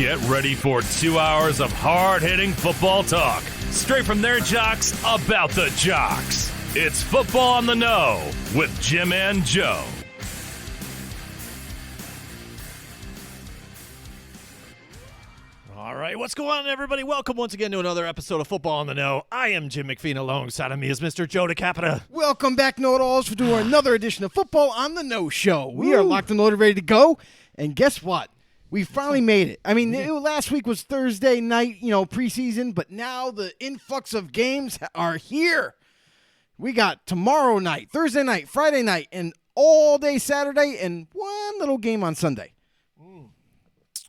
Get ready for 2 hours of hard-hitting football talk, straight from their jocks about the jocks. It's Football on the Know with Jim and Joe. All right, what's going on, everybody? Welcome once again to another episode of Football on the Know. I am Jim McPhee, alongside of me is Mr. Joe DeCapita. Welcome back, Know-It-Alls, for doing another edition of Football on the Know Show. We are locked and loaded, ready to go, and guess what? We finally made it. I mean, last week was Thursday night, preseason, but now the influx of games are here. We got tomorrow night, Thursday night, Friday night, and all day Saturday, and one little game on Sunday.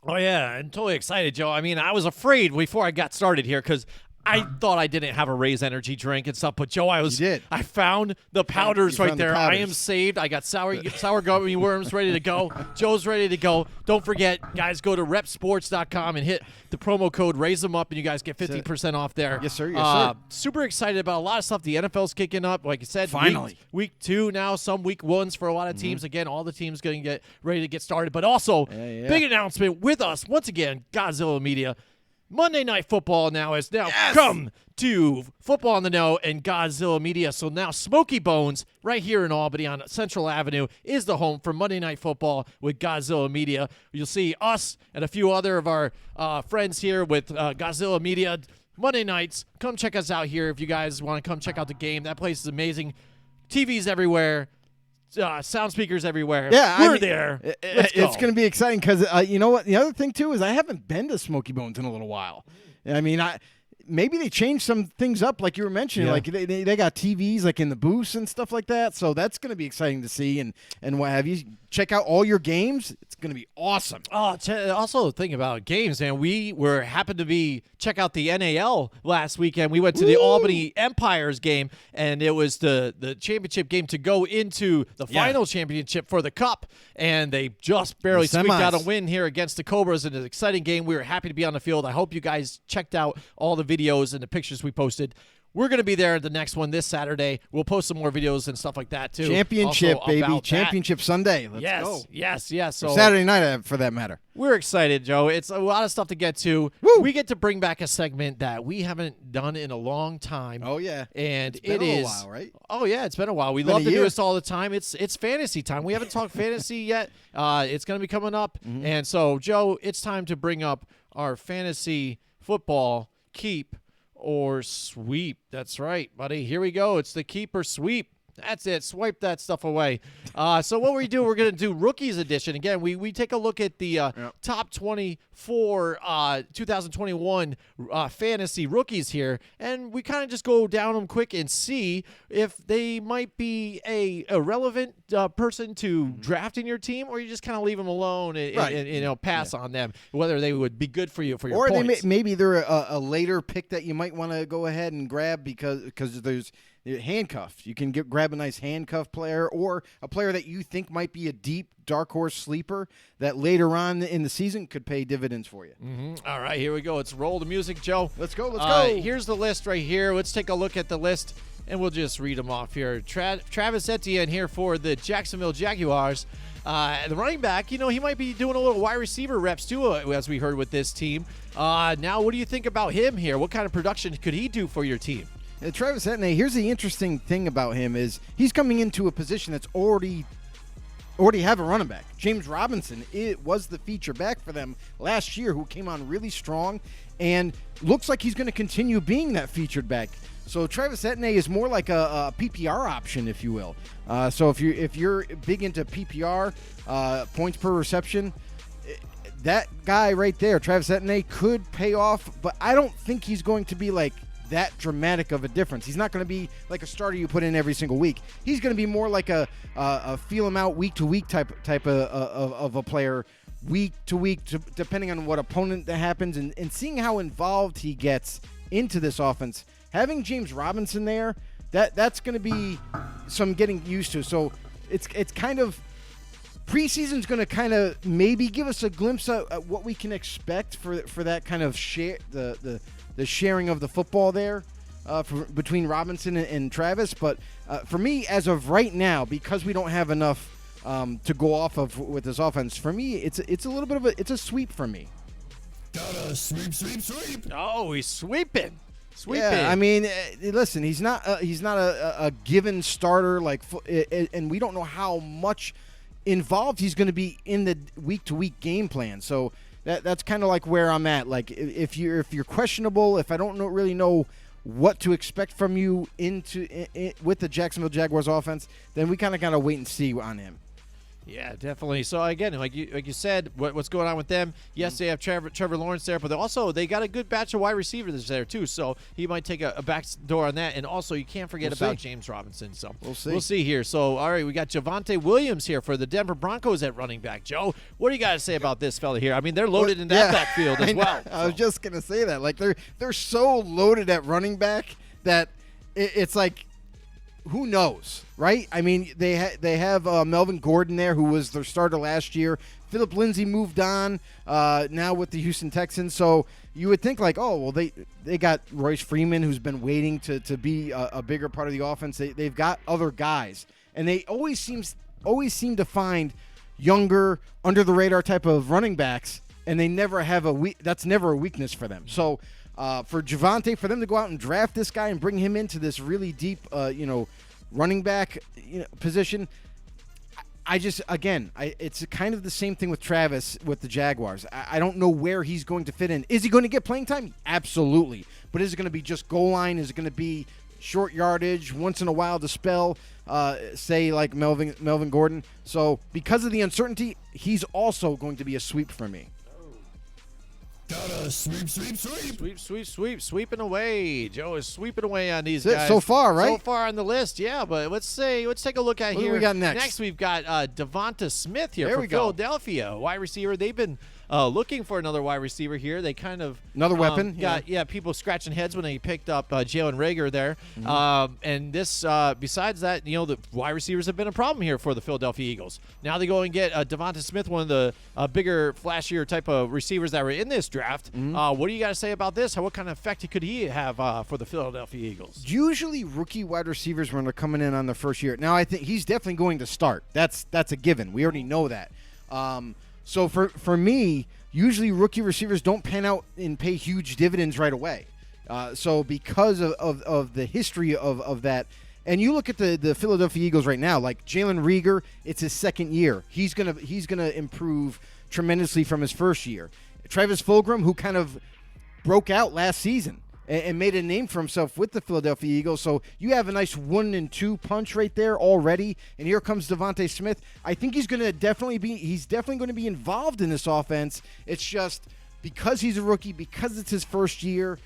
Oh, yeah, I'm totally excited, Joe. I mean, I was afraid before I got started here because I thought I didn't have a Raise energy drink and stuff, but Joe, I found the powders right there. I am saved. I got sour gummy worms ready to go. Joe's ready to go. Don't forget, guys, go to repsports.com and hit the promo code Raise Them Up, and you guys get 50% off there. Yes, sir. Yes, sir. Super excited about a lot of stuff. The NFL's kicking up. Like I said, finally. Week 2 now, some week 1s for a lot of teams. Again, all the teams going to get ready to get started. But also, big announcement with us, once again, Godzilla Media. Monday Night Football now has come to Football on the Know and Godzilla Media. So now Smoky Bones right here in Albany on Central Avenue is the home for Monday Night Football with Godzilla Media. You'll see us and a few other of our friends here with Godzilla Media Monday nights. Come check us out here if you guys want to come check out the game. That place is amazing. TVs everywhere. Sound speakers everywhere. Yeah, we're there. It's going to be exciting because you know what? The other thing too is I haven't been to Smoky Bones in a little while. I mean, maybe they changed some things up, like you were mentioning. Yeah. Like they got TVs like in the booths and stuff like that. So that's going to be exciting to see and what have you. Check out all your games. It's going to be awesome. Oh, also think about games, man. We happened to check out the NAL last weekend. We went to the Albany Empires game, and it was the championship game to go into the final championship for the Cup, and they just barely squeaked out a win here against the Cobras in an exciting game. We were happy to be on the field. I hope you guys checked out all the videos and the pictures we posted. We're going to be there at the next one this Saturday. We'll post some more videos and stuff like that, too. Championship, baby. Championship Sunday. Let's go. Yes. So or Saturday night, for that matter. We're excited, Joe. It's a lot of stuff to get to. Woo! We get to bring back a segment that we haven't done in a long time. Oh, yeah. And it's been a while, right? Oh, yeah, it's been a while. We love to do this all the time. It's fantasy time. We haven't talked fantasy yet. It's going to be coming up. Mm-hmm. And so, Joe, it's time to bring up our fantasy football keep or sweep. That's right, buddy. Here we go. It's the keep or sweep. That's it. Swipe that stuff away. So what we do, we're going to do Rookies Edition. Again, we take a look at the top 24 2021 fantasy rookies here, and we kind of just go down them quick and see if they might be a relevant person to draft in your team, or you just kind of leave them alone and pass on them, whether they would be good for you for your points. Or maybe they're a later pick that you might want to go ahead and grab because there's handcuffs. You can grab a nice handcuff player or a player that you think might be a deep dark horse sleeper that later on in the season could pay dividends for you. Mm-hmm. All right, here we go. Let's roll the music, Joe. Let's go. Here's the list right here. Let's take a look at the list, and we'll just read them off here. Travis Etienne here for the Jacksonville Jaguars. The running back, he might be doing a little wide receiver reps too, as we heard with this team. Now, what do you think about him here? What kind of production could he do for your team? Travis Etienne, here's the interesting thing about him is he's coming into a position that's already have a running back. James Robinson, it was the feature back for them last year who came on really strong and looks like he's going to continue being that featured back. So Travis Etienne is more like a PPR option, if you will. So if you're big into PPR, points per reception, that guy right there, Travis Etienne, could pay off, but I don't think he's going to be like that dramatic of a difference. He's not going to be like a starter you put in every single week. He's going to be more like a feel him out week to week type of a player, week to week, depending on what opponent that happens, and seeing how involved he gets into this offense. Having James Robinson there, that's going to be some getting used to. So it's kind of preseason's going to kind of maybe give us a glimpse at what we can expect for that kind of share the sharing of the football there between Robinson and Travis. But for me, as of right now, because we don't have enough to go off of with this offense, for me, it's a little bit of it's a sweep for me. Gotta sweep. Oh, he's sweeping. Yeah, I mean, listen, he's not a given starter and we don't know how much involved he's going to be in the week-to-week game plan. So that's kind of like where I'm at. Like if you're questionable, if I don't really know what to expect from you with the Jacksonville Jaguars offense, then we kind of got to wait and see on him. Yeah, definitely. So again, like you said, what's going on with them? Yes, they have Trevor Lawrence there, but they got a good batch of wide receivers there too. So he might take a back door on that. And also, you can't forget about James Robinson. So we'll see here. So all right, we got Javonte Williams here for the Denver Broncos at running back. Joe, what do you got to say about this fella here? I mean, they're loaded in that backfield as well. I was just gonna say that. Like they're so loaded at running back that it's like, who knows, right? I mean, they have Melvin Gordon there, who was their starter last year. Phillip Lindsay moved on now with the Houston Texans. So you would think like, oh, well, they got Royce Freeman, who's been waiting to be a bigger part of the offense. They've got other guys, and they always seem to find younger, under the radar type of running backs, and they never have that's never a weakness for them. So. For Javonte, for them to go out and draft this guy and bring him into this really deep, running back position, it's kind of the same thing with Travis with the Jaguars. I don't know where he's going to fit in. Is he going to get playing time? Absolutely. But is it going to be just goal line? Is it going to be short yardage, once in a while to spell, say like Melvin Gordon? So because of the uncertainty, he's also going to be a sweep for me. Gotta sweep. Sweeping away. Joe is sweeping away on these guys. So far, right? So far on the list, yeah. But let's take a look at what here. What do we got next? Next, we've got Devonta Smith here for Philadelphia, wide receiver. They've been looking for another wide receiver here. They kind of another weapon. Got people scratching heads when they picked up Jalen Reagor there. And this, besides that, the wide receivers have been a problem here for the Philadelphia Eagles. Now they go and get Devonta Smith, one of the bigger, flashier type of receivers that were in this draft. What do you got to say about this? What kind of effect could he have for the Philadelphia Eagles? Usually, rookie wide receivers when they're coming in on their first year. Now, I think he's definitely going to start. That's a given. We already know that. So for me, usually rookie receivers don't pan out and pay huge dividends right away. So because of the history of that, and you look at the Philadelphia Eagles right now, like Jalen Reagor, it's his second year. He's gonna improve tremendously from his first year. Travis Fulgham, who kind of broke out last season and made a name for himself with the Philadelphia Eagles. So you have a nice 1-2 punch right there already. And here comes Devonta Smith. I think he's definitely going to be involved in this offense. It's just because he's a rookie, because it's his first year,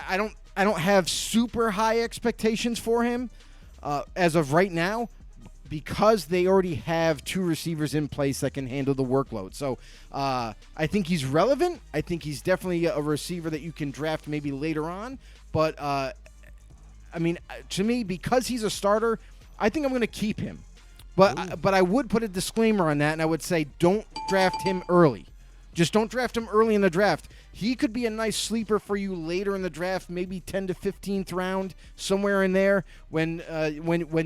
I don't have super high expectations for him as of right now, because they already have two receivers in place that can handle the workload. So I think he's relevant. I think he's definitely a receiver that you can draft maybe later on. But, to me, because he's a starter, I think I'm going to keep him. But I would put a disclaimer on that, and I would say don't draft him early. Just don't draft him early in the draft. He could be a nice sleeper for you later in the draft, maybe 10th to 15th round, somewhere in there, when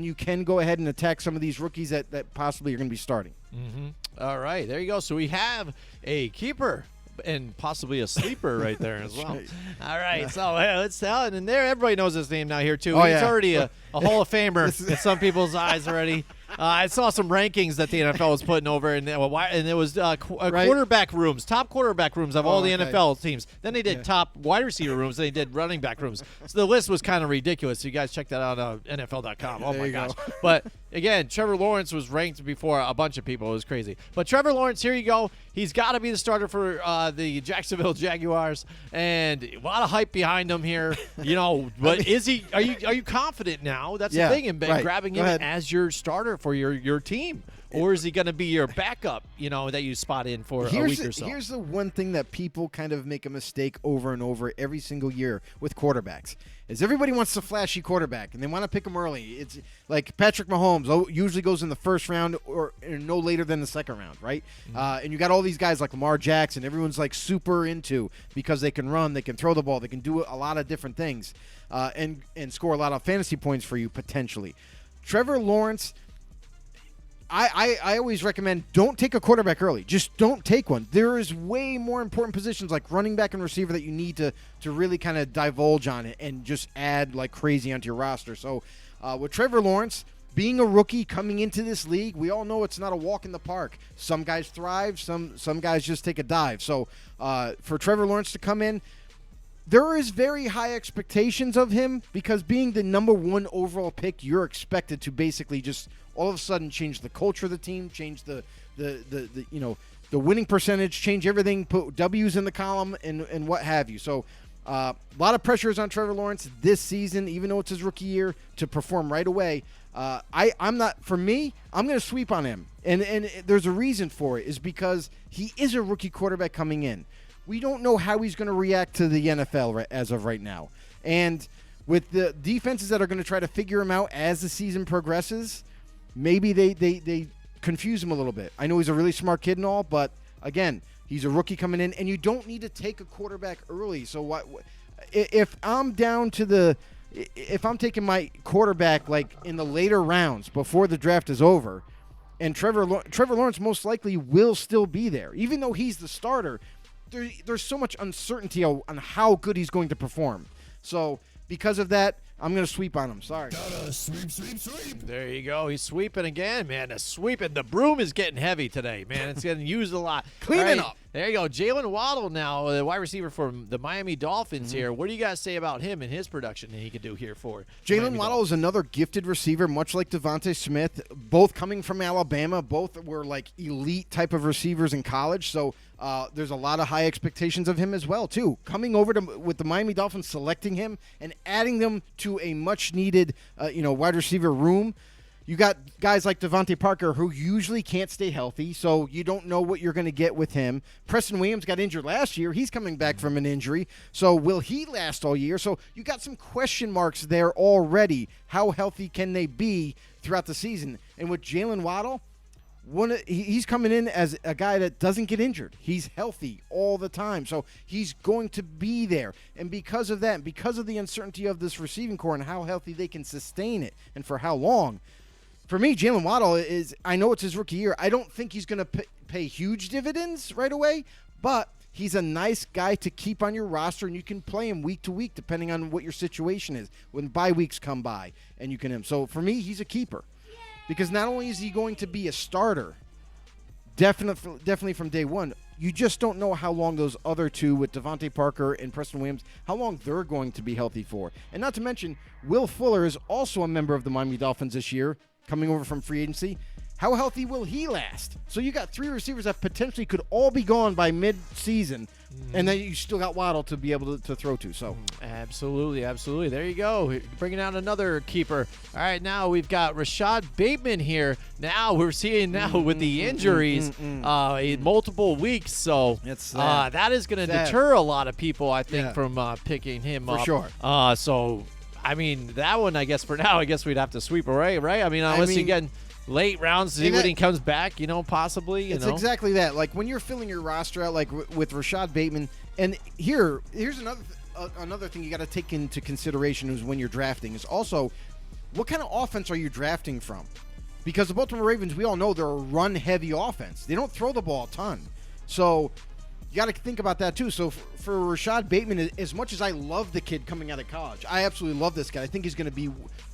you can go ahead and attack some of these rookies that possibly are going to be starting. Mm-hmm. All right, there you go. So we have a keeper and possibly a sleeper right there as well. Right. All right, so let's tell it. And there, everybody knows his name now here, too. Oh, He's yeah. already a Hall of Famer in some people's eyes already. I saw some rankings that the NFL was putting over, and it was quarterback rooms, top quarterback rooms of all the NFL teams. Then they did top wide receiver rooms, and they did running back rooms. So the list was kind of ridiculous. So you guys check that out on NFL.com. Oh, my gosh. But, again, Trevor Lawrence was ranked before a bunch of people. It was crazy. But Trevor Lawrence, here you go. He's got to be the starter for the Jacksonville Jaguars, and a lot of hype behind him here. But is he? Are you confident now? That's the thing in grabbing him as your starter for your team, or is he going to be your backup? That you spot in for a week or so. Here's the one thing that people kind of make a mistake over and over every single year with quarterbacks is everybody wants a flashy quarterback and they want to pick him early. It's like Patrick Mahomes usually goes in the first round or no later than the second round, right? Mm-hmm. And you got all these guys like Lamar Jackson. Everyone's like super into because they can run, they can throw the ball, they can do a lot of different things, and score a lot of fantasy points for you potentially. Trevor Lawrence, I always recommend don't take a quarterback early. Just don't take one. There is way more important positions like running back and receiver that you need to really kind of divulge on it and just add like crazy onto your roster. So with Trevor Lawrence being a rookie coming into this league, we all know it's not a walk in the park. Some guys thrive, some guys just take a dive. So for Trevor Lawrence to come in, there is very high expectations of him because being the number 1 overall pick, you're expected to basically just all of a sudden change the culture of the team, change the winning percentage, change everything, put W's in the column and what have you. So a lot of pressure is on Trevor Lawrence this season, even though it's his rookie year, to perform right away. I'm going to sweep on him. And there's a reason for it, is because he is a rookie quarterback coming in. We don't know how he's going to react to the NFL as of right now. And with the defenses that are going to try to figure him out as the season progresses, maybe they confuse him a little bit. I know he's a really smart kid and all, but again, he's a rookie coming in, and you don't need to take a quarterback early. So if I'm taking my quarterback like in the later rounds before the draft is over, and Trevor Lawrence most likely will still be there, even though he's the starter. There's so much uncertainty on how good he's going to perform. So because of that, I'm going to sweep on him. Sorry. Gotta sweep. There you go. He's sweeping again, man. The broom is getting heavy today, man. It's getting used a lot. Cleaning up. There you go. Jalen Waddle now, the wide receiver for the Miami Dolphins here. What do you guys say about him and his production that he could do here for Jalen Waddle is another gifted receiver, much like Devontae Smith, both coming from Alabama. Both were like elite type of receivers in college. So there's a lot of high expectations of him as well, too. Coming over with the Miami Dolphins, selecting him and adding them to a much-needed wide receiver room. You got guys like Devontae Parker who usually can't stay healthy, so you don't know what you're going to get with him. Preston Williams got injured last year. He's coming back from an injury, so will he last all year? So you got some question marks there already. How healthy can they be throughout the season? And with Jalen Waddle, he's coming in as a guy that doesn't get injured. He's healthy all the time, so he's going to be there. And because of that, because of the uncertainty of this receiving core and how healthy they can sustain it and for how long, for me, Jalen Waddle I know it's his rookie year. I don't think he's going to pay huge dividends right away, but he's a nice guy to keep on your roster, and you can play him week to week depending on what your situation is when bye weeks come by, and you can him. So for me, he's a keeper. Because not only is he going to be a starter, definitely from day one, you just don't know how long those other two with Devontae Parker and Preston Williams, how long they're going to be healthy for. And not to mention, Will Fuller is also a member of the Miami Dolphins this year, coming over from free agency. How healthy will he last? So you got 3 receivers that potentially could all be gone by mid-season, and then you still got Waddle to be able to throw to. So Absolutely. There you go. Bringing out another keeper. All right, now we've got Rashad Bateman here. Now we're seeing with the injuries in multiple weeks. So that is going to deter a lot of people, I think, from picking him up. For sure. So, I mean, that one, I guess, for now, I guess we'd have to sweep away, right? I mean, unless you get late rounds, see when he comes back, possibly. It's exactly that. Like when you're filling your roster out, like with Rashad Bateman, and here's another thing you got to take into consideration is when you're drafting is also what kind of offense are you drafting from? Because the Baltimore Ravens, we all know they're a run-heavy offense. They don't throw the ball a ton, so you got to think about that too. So for Rashad Bateman, as much as I love the kid coming out of college, I absolutely love this guy. I think he's going to be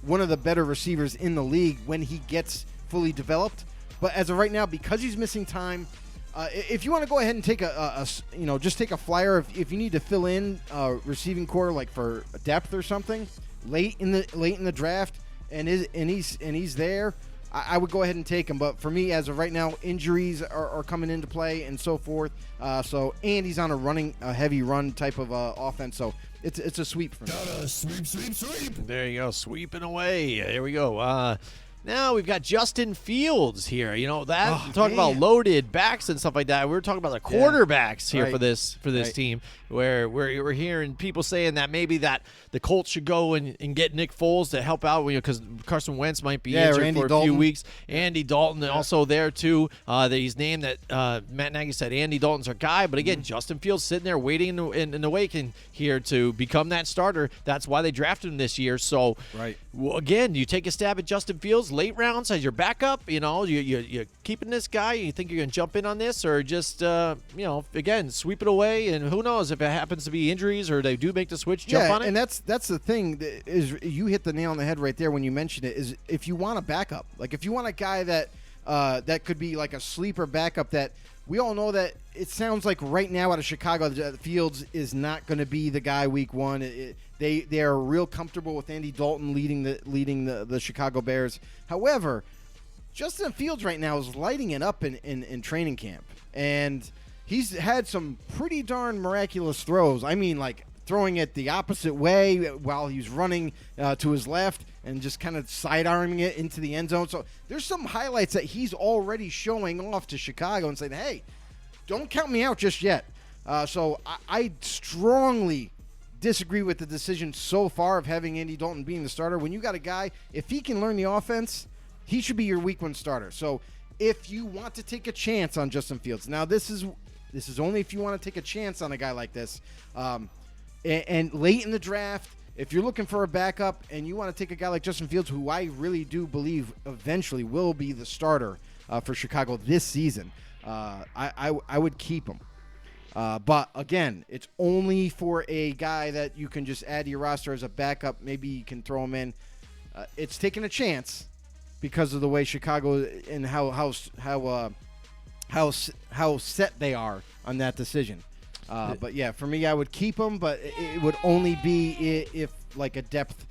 one of the better receivers in the league when he gets fully developed. But as of right now, because he's missing time, if you want to go ahead and take just take a flyer if you need to fill in receiving core like for depth or something late in the draft, and he's there, I would go ahead and take him. But for me, as of right now, injuries are coming into play and so forth. And he's on a heavy run type of offense, so it's a sweep for me. Gotta sweep. There you go, sweeping away. There we go. Now we've got Justin Fields here. Talking about loaded backs and stuff like that. We're talking about the quarterbacks here for this team, where we're hearing people saying that maybe that the Colts should go and get Nick Foles to help out, because Carson Wentz might be injured for a few weeks. Andy Dalton also there too. He's named that Matt Nagy said Andy Dalton's our guy, but again, Justin Fields sitting there waiting in the waiting here to become that starter. That's why they drafted him this year. So again, you take a stab at Justin Fields late rounds as your backup. You're keeping this guy. You think you're going to jump in on this, or just again sweep it away? And who knows if it happens to be injuries or they do make the switch, jump on it. And that's the thing is you hit the nail on the head right there when you mentioned it. Is if you want a backup, like if you want a guy that that could be like a sleeper backup that. We all know that it sounds like right now out of Chicago, Fields is not going to be the guy week one. They are real comfortable with Andy Dalton leading the Chicago Bears. However, Justin Fields right now is lighting it up in training camp, and he's had some pretty darn miraculous throws. I mean, like throwing it the opposite way while he's running to his left and just kind of side-arming it into the end zone. So there's some highlights that he's already showing off to Chicago and saying, hey, don't count me out just yet. So I strongly disagree with the decision so far of having Andy Dalton being the starter. When you got a guy, if he can learn the offense, he should be your week one starter. So if you want to take a chance on Justin Fields, now this is only if you want to take a chance on a guy like this. And late in the draft, if you're looking for a backup and you want to take a guy like Justin Fields, who I really do believe eventually will be the starter for Chicago this season, I would keep him. But, again, it's only for a guy that you can just add to your roster as a backup. Maybe you can throw him in. It's taking a chance because of the way Chicago and how set they are on that decision. But yeah, for me, I would keep him, but it would only be if like a depth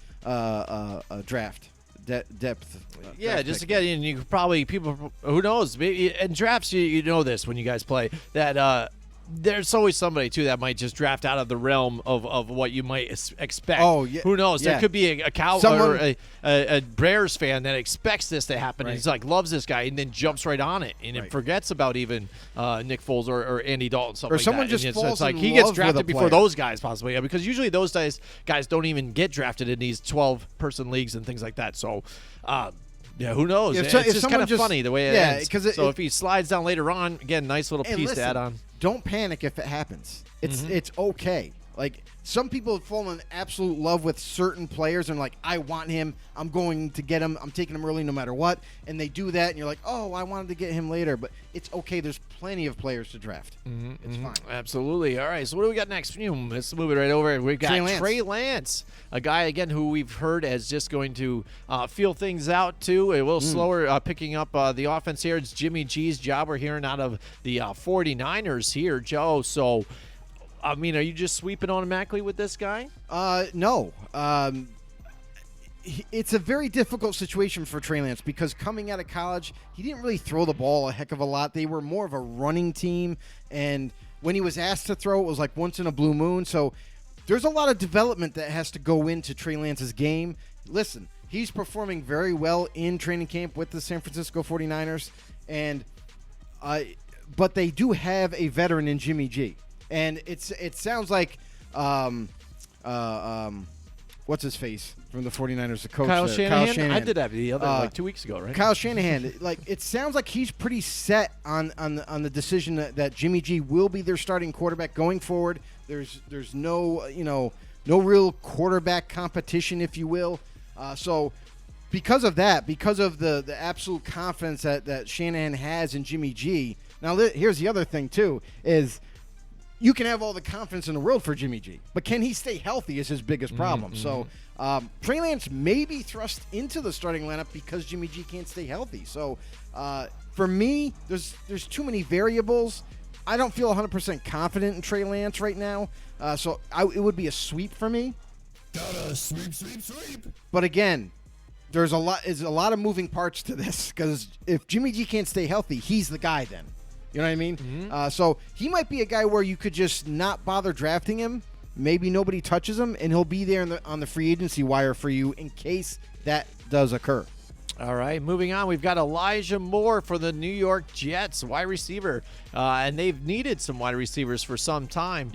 draft. Yeah, just again, and you could probably people who knows maybe in drafts you know this when you guys play that there's always somebody too that might just draft out of the realm of what you might expect. Oh, yeah. Who knows? Yeah. There could be a cow or a Bears fan that expects this to happen. Right. And he's like loves this guy and then jumps right on it and Right. it forgets about even Nick Foles or Andy Dalton stuff Or like someone that. just And falls it's like in he gets love with drafted a before player. those guys possibly. Yeah, because usually those guys don't even get drafted in these 12-person leagues and things like that. So. Yeah, who knows? Yeah, It's if just kind someone of funny the way it ends. So if he slides down later on, again, nice little piece to add on. Don't panic if it happens. It's okay. Like some people have fallen in absolute love with certain players and like, I want him. I'm going to get him. I'm taking him early no matter what. And they do that, and you're like, oh, I wanted to get him later. But it's okay. There's plenty of players to draft. It's fine. Absolutely. All right. So what do we got next? Let's move it right over. We've got Trey Lance, a guy again who we've heard is just going to feel things out too. A little slower picking up the offense here. It's Jimmy G's job. We're hearing out of the 49ers here, Joe. So. I mean, are you just sweeping automatically with this guy? No. It's a very difficult situation for Trey Lance because coming out of college, he didn't really throw the ball a heck of a lot. They were more of a running team, and when he was asked to throw, it was like once in a blue moon. So there's a lot of development that has to go into Trey Lance's game. Listen, he's performing very well in training camp with the San Francisco 49ers, but they do have a veteran in Jimmy G. And it sounds like what's his face from the 49ers, the coach Kyle there. Shanahan? I did that the other 2 weeks ago, right? Kyle Shanahan. Like it sounds like he's pretty set on the decision that Jimmy G will be their starting quarterback going forward. There's no no real quarterback competition, if you will. So because of that, because of the absolute confidence that Shanahan has in Jimmy G. Now here's the other thing too is. You can have all the confidence in the world for Jimmy G, but can he stay healthy is his biggest problem. So Trey Lance may be thrust into the starting lineup because Jimmy G can't stay healthy. So for me, there's too many variables. I don't feel 100% confident in Trey Lance right now. So it would be a sweep for me. Gotta sweep. But again, there's a lot of moving parts to this because if Jimmy G can't stay healthy, he's the guy then. You know what I mean? So he might be a guy where you could just not bother drafting him. Maybe nobody touches him, and he'll be there on the free agency wire for you in case that does occur. All right, moving on. We've got Elijah Moore for the New York Jets, wide receiver. And they've needed some wide receivers for some time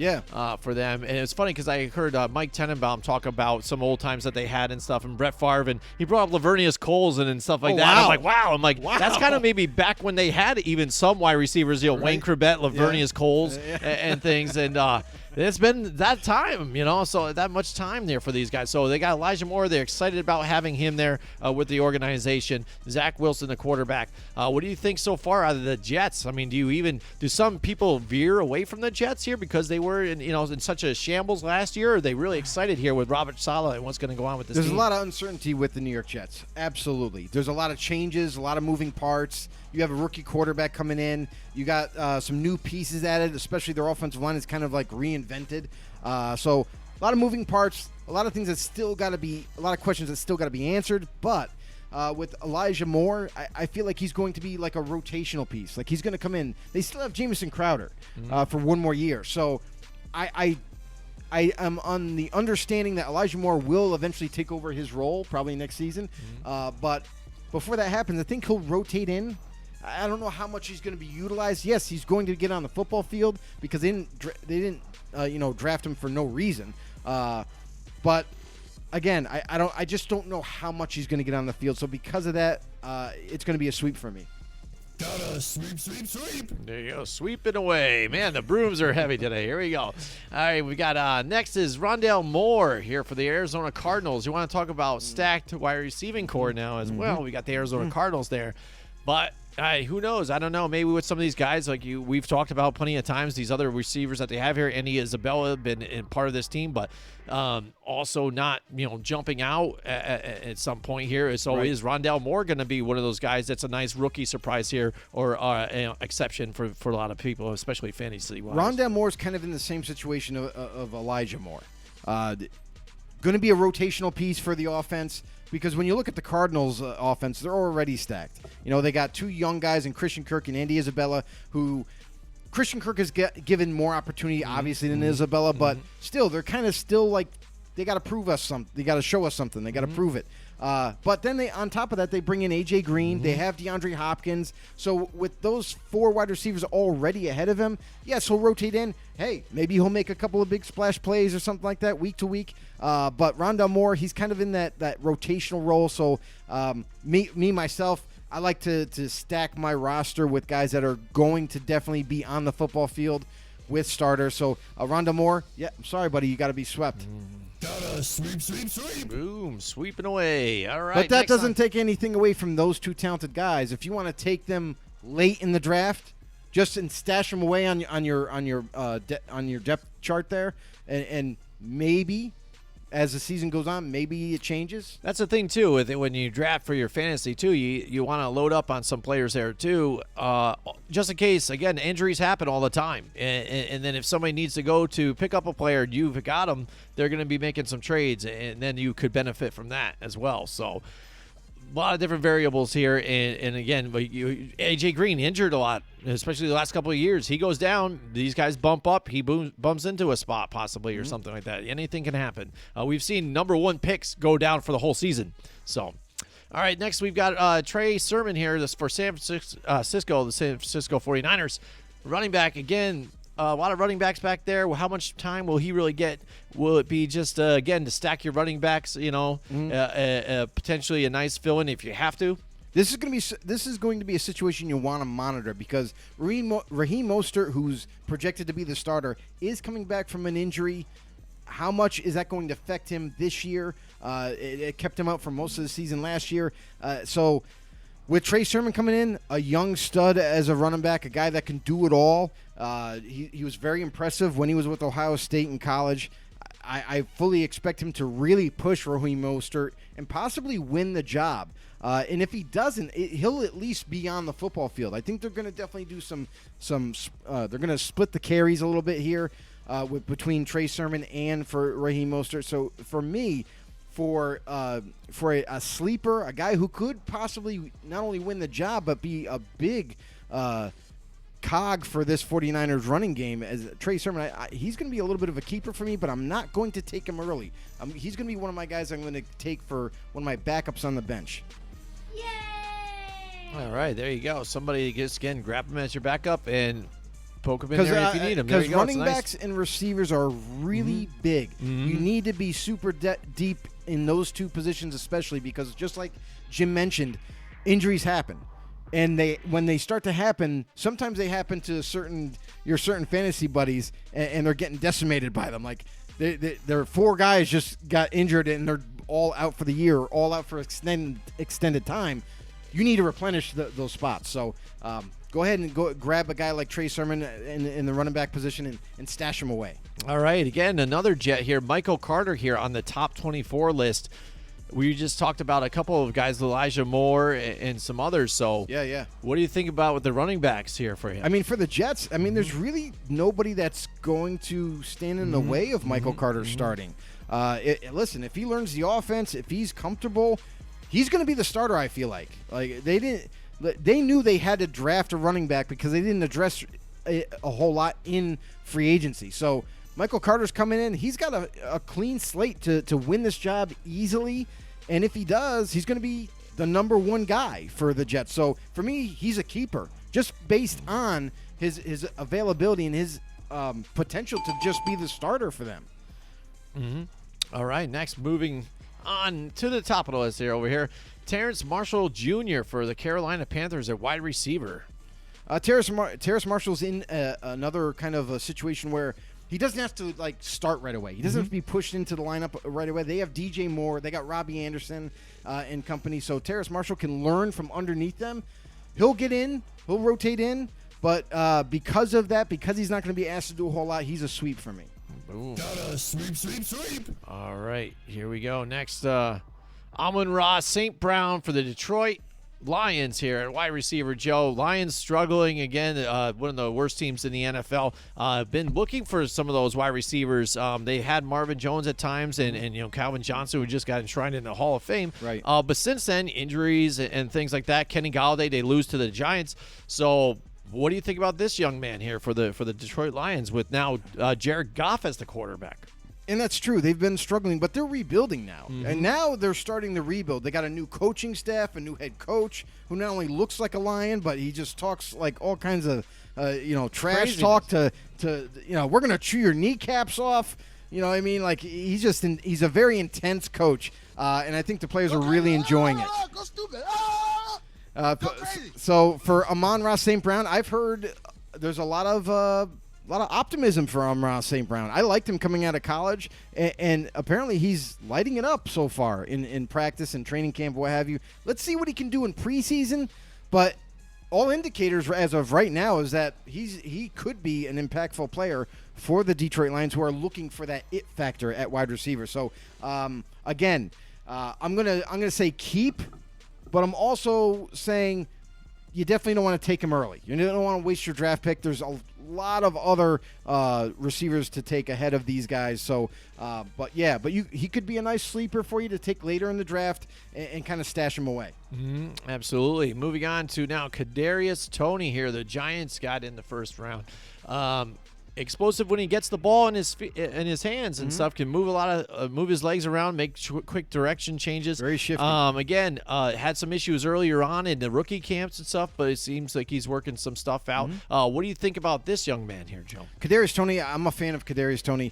for them. And it's funny because I heard Mike Tenenbaum talk about some old times that they had and stuff, and Brett Favre, and he brought up Lavernius Coles and stuff like that. Wow. I'm like, wow. I'm like, that's kind of maybe back when they had even some wide receivers, Wayne Chrebet, Lavernius Coles, and things. And it's been that time, so that much time there for these guys. So they got Elijah Moore. They're excited about having him there with the organization. Zach Wilson, the quarterback. What do you think so far out of the Jets? I mean, do some people veer away from the Jets here because they were in such a shambles last year? Or are they really excited here with Robert Saleh and what's going to go on with this team? There's a lot of uncertainty with the New York Jets. Absolutely. There's a lot of changes, a lot of moving parts. You have a rookie quarterback coming in. You got some new pieces added, especially their offensive line is kind of like reinvented. So a lot of moving parts, a lot of things that still got to be, a lot of questions that still got to be answered. But with Elijah Moore, I feel like he's going to be like a rotational piece. Like he's going to come in. They still have Jamison Crowder for one more year. So I am on the understanding that Elijah Moore will eventually take over his role probably next season. But before that happens, I think he'll rotate in. I don't know how much he's going to be utilized. Yes, he's going to get on the football field because they didn't draft him for no reason. But again, I just don't know how much he's going to get on the field. So because of that, it's going to be a sweep for me. Gotta sweep, sweep, sweep. There you go. Sweep it away. Man, the brooms are heavy today. Here we go. All right, we got next is Rondale Moore here for the Arizona Cardinals. You want to talk about stacked wide receiving core now as well. We got the Arizona Cardinals there. But who knows? I don't know. Maybe with some of these guys, like we've talked about plenty of times, these other receivers that they have here, Andy Isabella been in part of this team, but also not, jumping out at some point here. So is Rondale Moore going to be one of those guys that's a nice rookie surprise here or exception for a lot of people, especially fantasy-wise? Rondale Moore is kind of in the same situation of Elijah Moore. Going to be a rotational piece for the offense. Because when you look at the Cardinals' offense, they're already stacked. They got two young guys in Christian Kirk and Andy Isabella, who Christian Kirk has given more opportunity, obviously, than Isabella, but still, they're kind of still like they got to prove us something. They got to show us something. They got to prove it. But then on top of that, they bring in A.J. Green. They have DeAndre Hopkins. So with those four wide receivers already ahead of him, yes, he'll rotate in. Hey, maybe he'll make a couple of big splash plays or something like that week to week. But Rondale Moore, he's kind of in that rotational role. So myself, I like to stack my roster with guys that are going to definitely be on the football field with starters. So Rondale Moore, I'm sorry, buddy, you got to be swept. Gotta sweep, sweep, sweep. Boom, sweeping away. All right. But that doesn't take anything away from those two talented guys. If you want to take them late in the draft, just stash them away on your depth chart there, and maybe as the season goes on, maybe it changes. That's the thing too. With it, when you draft for your fantasy too, you want to load up on some players there too, just in case. Again, injuries happen all the time, and then if somebody needs to go to pick up a player, you've got them. They're going to be making some trades, and then you could benefit from that as well. So a lot of different variables here, and again, A.J. Green injured a lot, especially the last couple of years. He goes down, these guys bump up, he bumps into a spot possibly or something like that. Anything can happen. We've seen number one picks go down for the whole season. So, all right, next we've got Trey Sermon here. This for San Francisco, the San Francisco 49ers. Running back, again, a lot of running backs back there. How much time will he really get? Will it be just, again, to stack your running backs, potentially a nice fill-in if you have to? This is going to be a situation you want to monitor because Raheem Mostert, who's projected to be the starter, is coming back from an injury. How much is that going to affect him this year? It kept him out for most of the season last year. So with Trey Sermon coming in, a young stud as a running back, a guy that can do it all. He was very impressive when he was with Ohio State in college. I fully expect him to really push Raheem Mostert and possibly win the job. And if he doesn't, he'll at least be on the football field. I think they're going to definitely do some. They're going to split the carries a little bit here between Trey Sermon and for Raheem Mostert. So for me, for a sleeper, a guy who could possibly not only win the job but be a big cog for this 49ers running game as Trey Sermon. He's going to be a little bit of a keeper for me, but I'm not going to take him early. He's going to be one of my guys I'm going to take for one of my backups on the bench. Yay! All right, there you go. Somebody just, again, grab him as your backup and poke him in there if you need him. Because running backs and receivers are really big. You need to be super deep in those two positions especially because just like Jim mentioned, injuries happen. And when they start to happen, sometimes they happen to your certain fantasy buddies, and they're getting decimated by them. Like their 4 guys just got injured, and they're all out for the year, all out for extended time. You need to replenish those spots. So go ahead and go grab a guy like Trey Sermon in the running back position and stash him away. All right, again, another Jet here. Michael Carter here on the top 24 list. We just talked about a couple of guys, Elijah Moore and some others. So yeah. What do you think about with the running backs here for him? I mean, for the Jets, there's really nobody that's going to stand in the way of Michael Carter starting. Listen, if he learns the offense, if he's comfortable, he's going to be the starter. I feel like they knew they had to draft a running back because they didn't address a whole lot in free agency. So Michael Carter's coming in. He's got a clean slate to win this job easily. And if he does, he's going to be the number 1 guy for the Jets. So for me, he's a keeper just based on his availability and his potential to just be the starter for them. Mm-hmm. All right, next, moving on to the top of the list here over here. Terrence Marshall Jr. for the Carolina Panthers at wide receiver. Terrace Marshall's in another kind of a situation where he doesn't have to start right away. He doesn't have to be pushed into the lineup right away. They have DJ Moore. They got Robbie Anderson and company. So Terrace Marshall can learn from underneath them. He'll get in. He'll rotate in. But because of that, because he's not going to be asked to do a whole lot, he's a sweep for me. Boom. Gotta sweep. All right, here we go. Next, Amon-Ra St. Brown for the Detroit Lions here at wide receiver. Joe, Lions struggling again, one of the worst teams in the NFL. Been looking for some of those wide receivers. They had Marvin Jones at times and Calvin Johnson, who just got enshrined in the Hall of Fame. Right. But since then, injuries and things like that. Kenny Golladay, they lose to the Giants. So what do you think about this young man here for the Detroit Lions with now Jared Goff as the quarterback? And that's true. They've been struggling, but they're rebuilding now. And now they're starting to rebuild. They got a new coaching staff, a new head coach who not only looks like a Lion, but he just talks like all kinds of, trash Craziness. talk to we're going to chew your kneecaps off. You know what I mean? Like he's a very intense coach. And I think the players are really enjoying it. Go stupid. So for Amon-Ra St. Brown, I've heard there's a lot of optimism for Amon-Ra St. Brown. I liked him coming out of college, and apparently he's lighting it up so far in practice and training camp, what have you. Let's see what he can do in preseason, but all indicators as of right now is that he could be an impactful player for the Detroit Lions, who are looking for that it factor at wide receiver. So again, I'm gonna say keep, but I'm also saying you definitely don't want to take him early. You don't want to waste your draft pick. There's a lot of other receivers to take ahead of these guys. So, he could be a nice sleeper for you to take later in the draft and kind of stash him away. Absolutely. Moving on to now Kadarius Toney here. The Giants got in the first round. Explosive when he gets the ball in his hands and stuff. Can move a lot of move his legs around, make quick direction changes. Very shifty. Again, had some issues earlier on in the rookie camps and stuff, but it seems like he's working some stuff out. What do you think about this young man here, Joe? Kadarius Toney, I'm a fan of Kadarius Toney.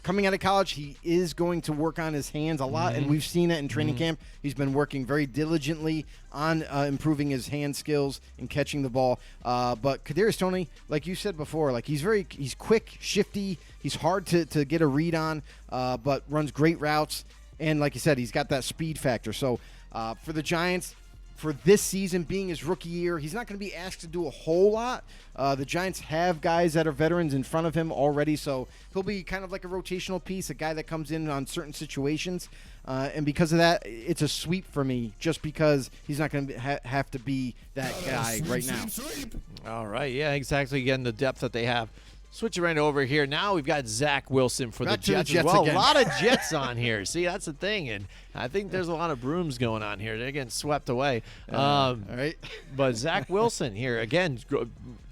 Coming out of college, he is going to work on his hands a lot, and we've seen that in training camp. He's been working very diligently on improving his hand skills and catching the ball. But Kadarius Toney, like you said before, he's quick, shifty. He's hard to get a read on, but runs great routes. And like you said, he's got that speed factor. So for the Giants, for this season being his rookie year, he's not going to be asked to do a whole lot. The Giants have guys that are veterans in front of him already, so he'll be kind of like a rotational piece, a guy that comes in on certain situations. And because of that, it's a sweep for me, just because he's not going to have to be that guy right now. All right, yeah, exactly. Again, the depth that they have. Switching right over here. Now we've got Zach Wilson for the Jets as well. Again. A lot of Jets on here. See, that's the thing. And I think there's a lot of brooms going on here. They're getting swept away. All right. But Zach Wilson here, again,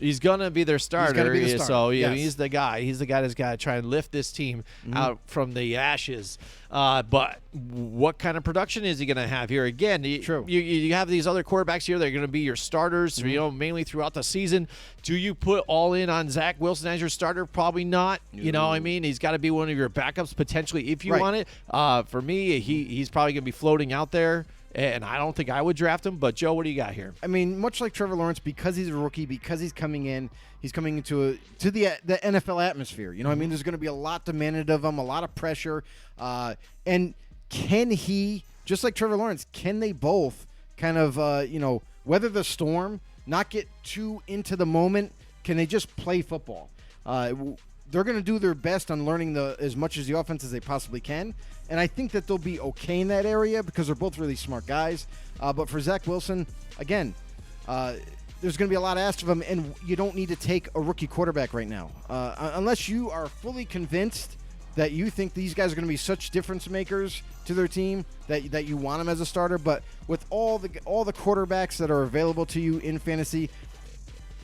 he's going to be their starter. He's going to be the starter. So, yeah, yes. He's the guy. He's the guy that's got to try and lift this team out from the ashes. But what kind of production is he going to have here? Again, True. You have these other quarterbacks here that are going to be your starters, mainly throughout the season. Do you put all in on Zach Wilson as your starter? Probably not. You know what I mean? He's got to be one of your backups potentially if you want it. For me, he's probably going to be floating out there and I don't think I would draft him. But, Joe, what do you got here? I mean, much like Trevor Lawrence, because he's a rookie, because he's coming into the NFL atmosphere. You know what I mean? There's going to be a lot demanded of him, a lot of pressure. And can he, just like Trevor Lawrence, can they both kind of, weather the storm, not get too into the moment? Can they just play football? They're going to do their best on learning as much as the offense as they possibly can. And I think that they'll be okay in that area because they're both really smart guys. But for Zach Wilson, again, there's going to be a lot asked of him, and you don't need to take a rookie quarterback right now. Unless you are fully convinced that you think these guys are going to be such difference makers to their team that you want them as a starter. But with all the quarterbacks that are available to you in fantasy,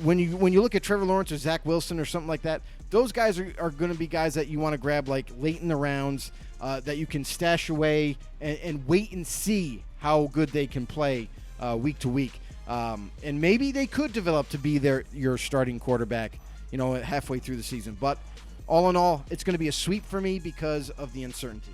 when you look at Trevor Lawrence or Zach Wilson or something like that, those guys are going to be guys that you want to grab like late in the rounds, that you can stash away and wait and see how good they can play week to week. And maybe they could develop to be your starting quarterback, halfway through the season. But all in all, it's going to be a sweep for me because of the uncertainty.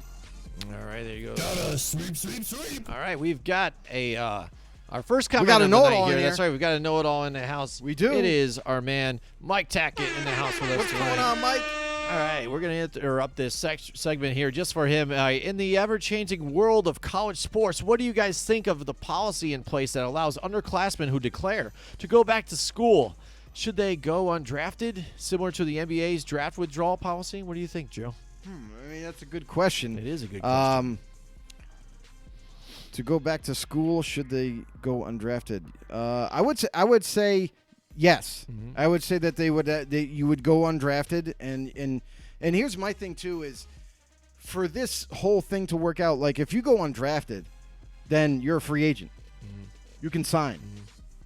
All right, there you go. Gotta sweep. All right, we've got our first comment. We got a know-it-all in here. That's right, we've got a know-it-all in the house. We do. It is our man Mike Tackett in the house with us What's tonight. going on, Mike? All right, we're going to interrupt this segment here just for him. In the ever-changing world of college sports, what do you guys think of the policy in place that allows underclassmen who declare to go back to school? Should they go undrafted, similar to the NBA's draft withdrawal policy? What do you think, Joe? I mean, that's a good question. It is a good question. To go back to school, should they go undrafted? I would say yes. Mm-hmm. I would say that you would go undrafted, and here's my thing too is for this whole thing to work out. Like if you go undrafted, then you're a free agent. Mm-hmm. You can sign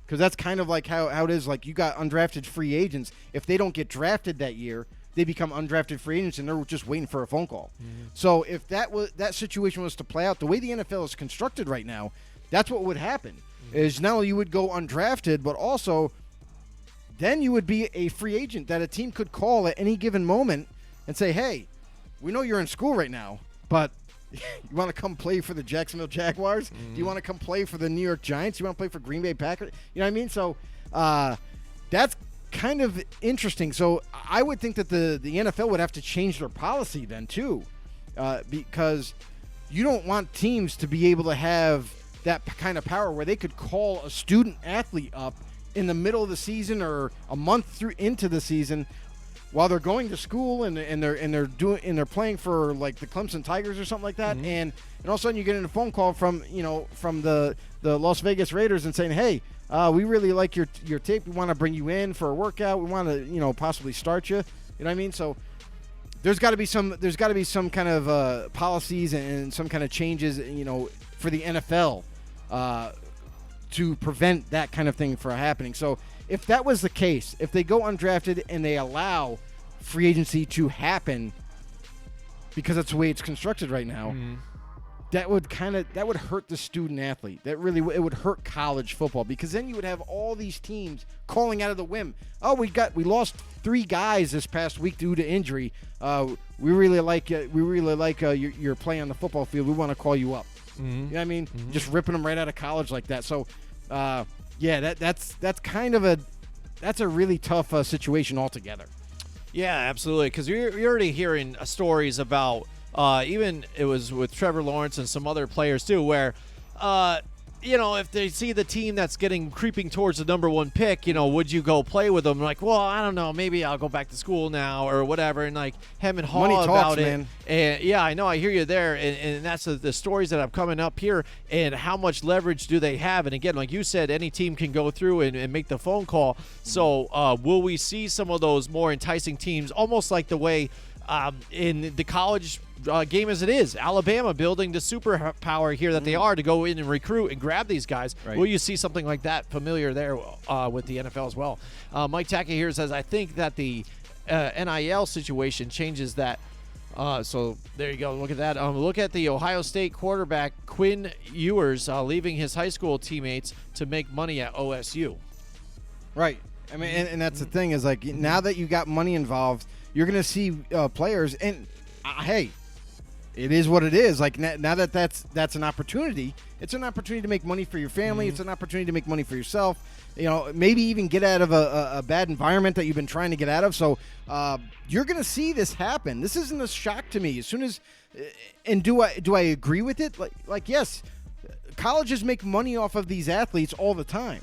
because that's kind of like how it is. Like you got undrafted free agents. If they don't get drafted that year, they become undrafted free agents, and they're just waiting for a phone call. Mm-hmm. So if that situation was to play out, the way the NFL is constructed right now, that's what would happen. Mm-hmm. Is not only you would go undrafted, but also then you would be a free agent that a team could call at any given moment and say, hey, we know you're in school right now, but you want to come play for the Jacksonville Jaguars? Mm-hmm. Do you want to come play for the New York Giants? You want to play for Green Bay Packers? You know what I mean? So that's kind of interesting. So I would think that the NFL would have to change their policy then too, because you don't want teams to be able to have that kind of power where they could call a student athlete up in the middle of the season or a month into the season while they're going to school and they're playing for like the Clemson Tigers or something like that, and all of a sudden you get a phone call from the Las Vegas Raiders and saying, hey, we really like your tape. We want to bring you in for a workout. We want to possibly start you. You know what I mean? So there's got to be some kind of policies and some kind of changes for the NFL to prevent that kind of thing from happening. So if that was the case, if they go undrafted and they allow free agency to happen because that's the way it's constructed right now, that would hurt the student athlete. It would hurt college football because then you would have all these teams calling out of the whim. Oh, we lost 3 guys this past week due to injury. We really like your play on the football field. We want to call you up. You know what I mean? Just ripping them right out of college like that. So, that's kind of a really tough situation altogether. Yeah, absolutely. Because you're already hearing stories about even it was with Trevor Lawrence and some other players too, where if they see the team that's creeping towards the number 1 pick, would you go play with them? Like, well, I don't know, maybe I'll go back to school now or whatever, and like hem and haw Money about talks, it. Man. And yeah, I know, I hear you there, and that's the stories that are coming up here. And how much leverage do they have? And again, like you said, any team can go through and make the phone call. So will we see some of those more enticing teams, almost like the way in the college game as it is, Alabama building the superpower here that they are to go in and recruit and grab these guys. Right. Will you see something like that familiar there with the NFL as well? Mike Tackett here says, I think that the NIL situation changes that. So there you go. Look at that. Look at the Ohio State quarterback Quinn Ewers leaving his high school teammates to make money at OSU. Right. I mean, and that's the thing is like now that you got money involved, you're going to see players. And hey, it is what it is. Like now that's an opportunity. It's an opportunity to make money for your family. It's an opportunity to make money for yourself. Maybe even get out of a bad environment that you've been trying to get out of. So you're going to see this happen. This isn't a shock to me. As soon as and do I agree with it? Like yes, colleges make money off of these athletes all the time.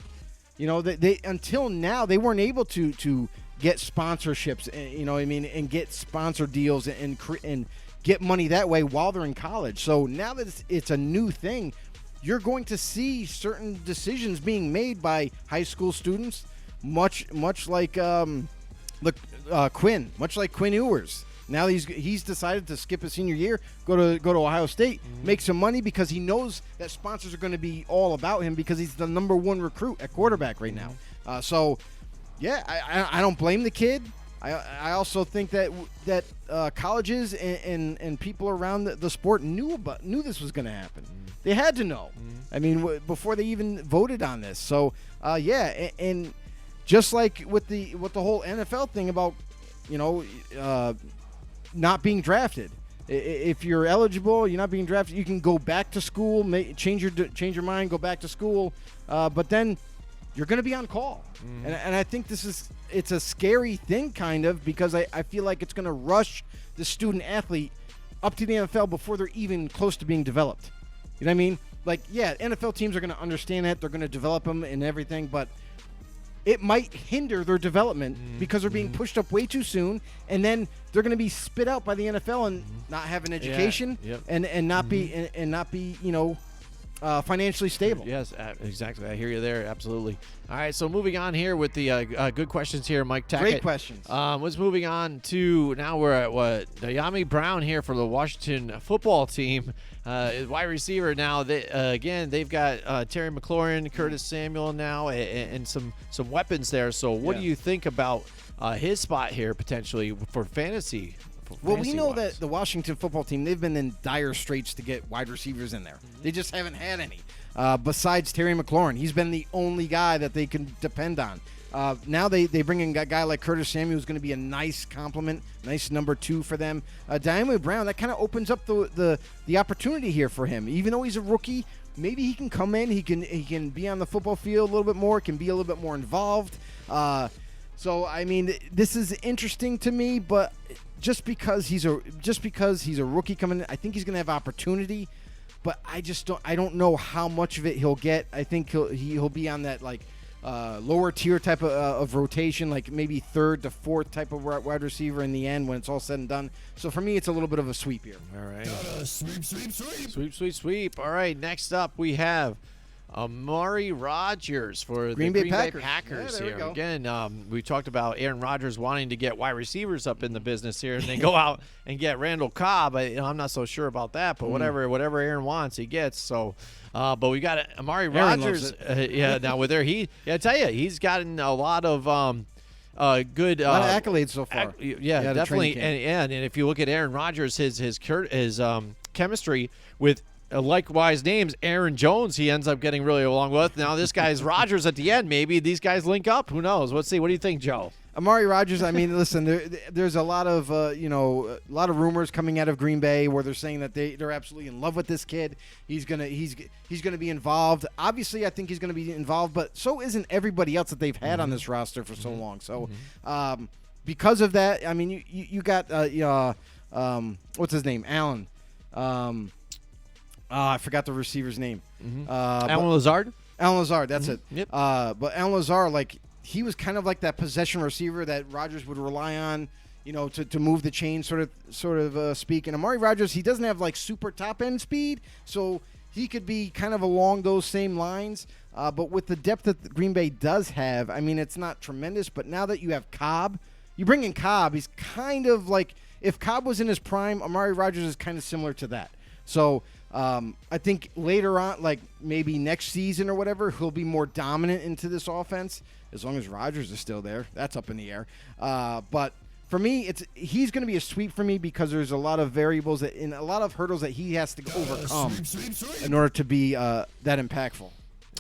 They until now they weren't able to get sponsorships, and get sponsor deals and get money that way while they're in college. So now that it's a new thing, you're going to see certain decisions being made by high school students, much like Quinn Ewers. Now he's decided to skip his senior year, go to Ohio State, make some money because he knows that sponsors are going to be all about him because he's the number one recruit at quarterback right now. I don't blame the kid. I also think that colleges and people around the sport knew this was going to happen. They had to know. I mean, before they even voted on this. So and just like with the whole NFL thing about not being drafted. If you're eligible, you're not being drafted, you can go back to school, change your mind, go back to school, but then you're going to be on call. And I think it's a scary thing kind of because I feel like it's going to rush the student athlete up to the NFL before they're even close to being developed. You know what I mean? Like, yeah, NFL teams are going to understand that. They're going to develop them and everything, but it might hinder their development because they're being pushed up way too soon, and then they're going to be spit out by the NFL and not have an education and not be financially stable. Yes, exactly. I hear you there. Absolutely. All right, so moving on here with the good questions here, Mike Tackett. Great questions. Let's moving on to now we're at Dayami Brown here for the Washington football team. Wide receiver now. They've got Terry McLaurin, Curtis Samuel now, and some weapons there. So what do you think about his spot here potentially for fantasy? Well, we know that the Washington football team, they've been in dire straits to get wide receivers in there. They just haven't had any. Besides Terry McLaurin, he's been the only guy that they can depend on. Now they bring in a guy like Curtis Samuel who's going to be a nice compliment, nice number 2 for them. Dayami Brown, that kind of opens up the opportunity here for him. Even though he's a rookie, maybe he can come in, he can be on the football field a little bit more, can be a little bit more involved. So I mean, this is interesting to me, but just because he's a rookie coming in, I think he's going to have opportunity, but I don't know how much of it he'll get. I think he'll be on that lower tier type of rotation, like maybe 3rd to 4th type of wide receiver in the end when it's all said and done. So for me, it's a little bit of a sweep here. All right. Sweep. All right. Next up, we have Amari Rodgers for the Green Bay Packers yeah, here. We Again, we talked about Aaron Rodgers wanting to get wide receivers up in the business here, and they go out and get Randall Cobb. I'm not so sure about that, but whatever Aaron wants, he gets. So, but we got Amari Rodgers. Now with I tell you, he's gotten a lot of good a lot of accolades so far. Definitely. And if you look at Aaron Rodgers, his chemistry with likewise names, Aaron Jones, he ends up getting really along with. Now this guy's Rodgers at the end. Maybe these guys link up. Who knows? Let's see. What do you think, Joe? Amari Rodgers, I mean, listen, there's a lot of rumors coming out of Green Bay where they're saying that they're absolutely in love with this kid. He's gonna be involved. Obviously, I think he's gonna be involved, but so isn't everybody else that they've had on this roster for so long. So, because of that, I mean, you got what's his name, Allen. I forgot the receiver's name. Allen Lazard. Allen Lazard, that's it. Yep. But Allen Lazard, he was kind of like that possession receiver that Rodgers would rely on, to move the chain, sort of speak. And Amari Rodgers, he doesn't have super top end speed, so he could be kind of along those same lines. But with the depth that Green Bay does have, I mean, it's not tremendous. But now that you have Cobb, you bring in Cobb, he's kind of like, if Cobb was in his prime, Amari Rodgers is kind of similar to that. So I think later on, maybe next season or whatever, he'll be more dominant into this offense as long as Rodgers is still there. That's up in the air. But for me, he's going to be a sweep for me because there's a lot of variables and a lot of hurdles that he has to overcome in order to be that impactful.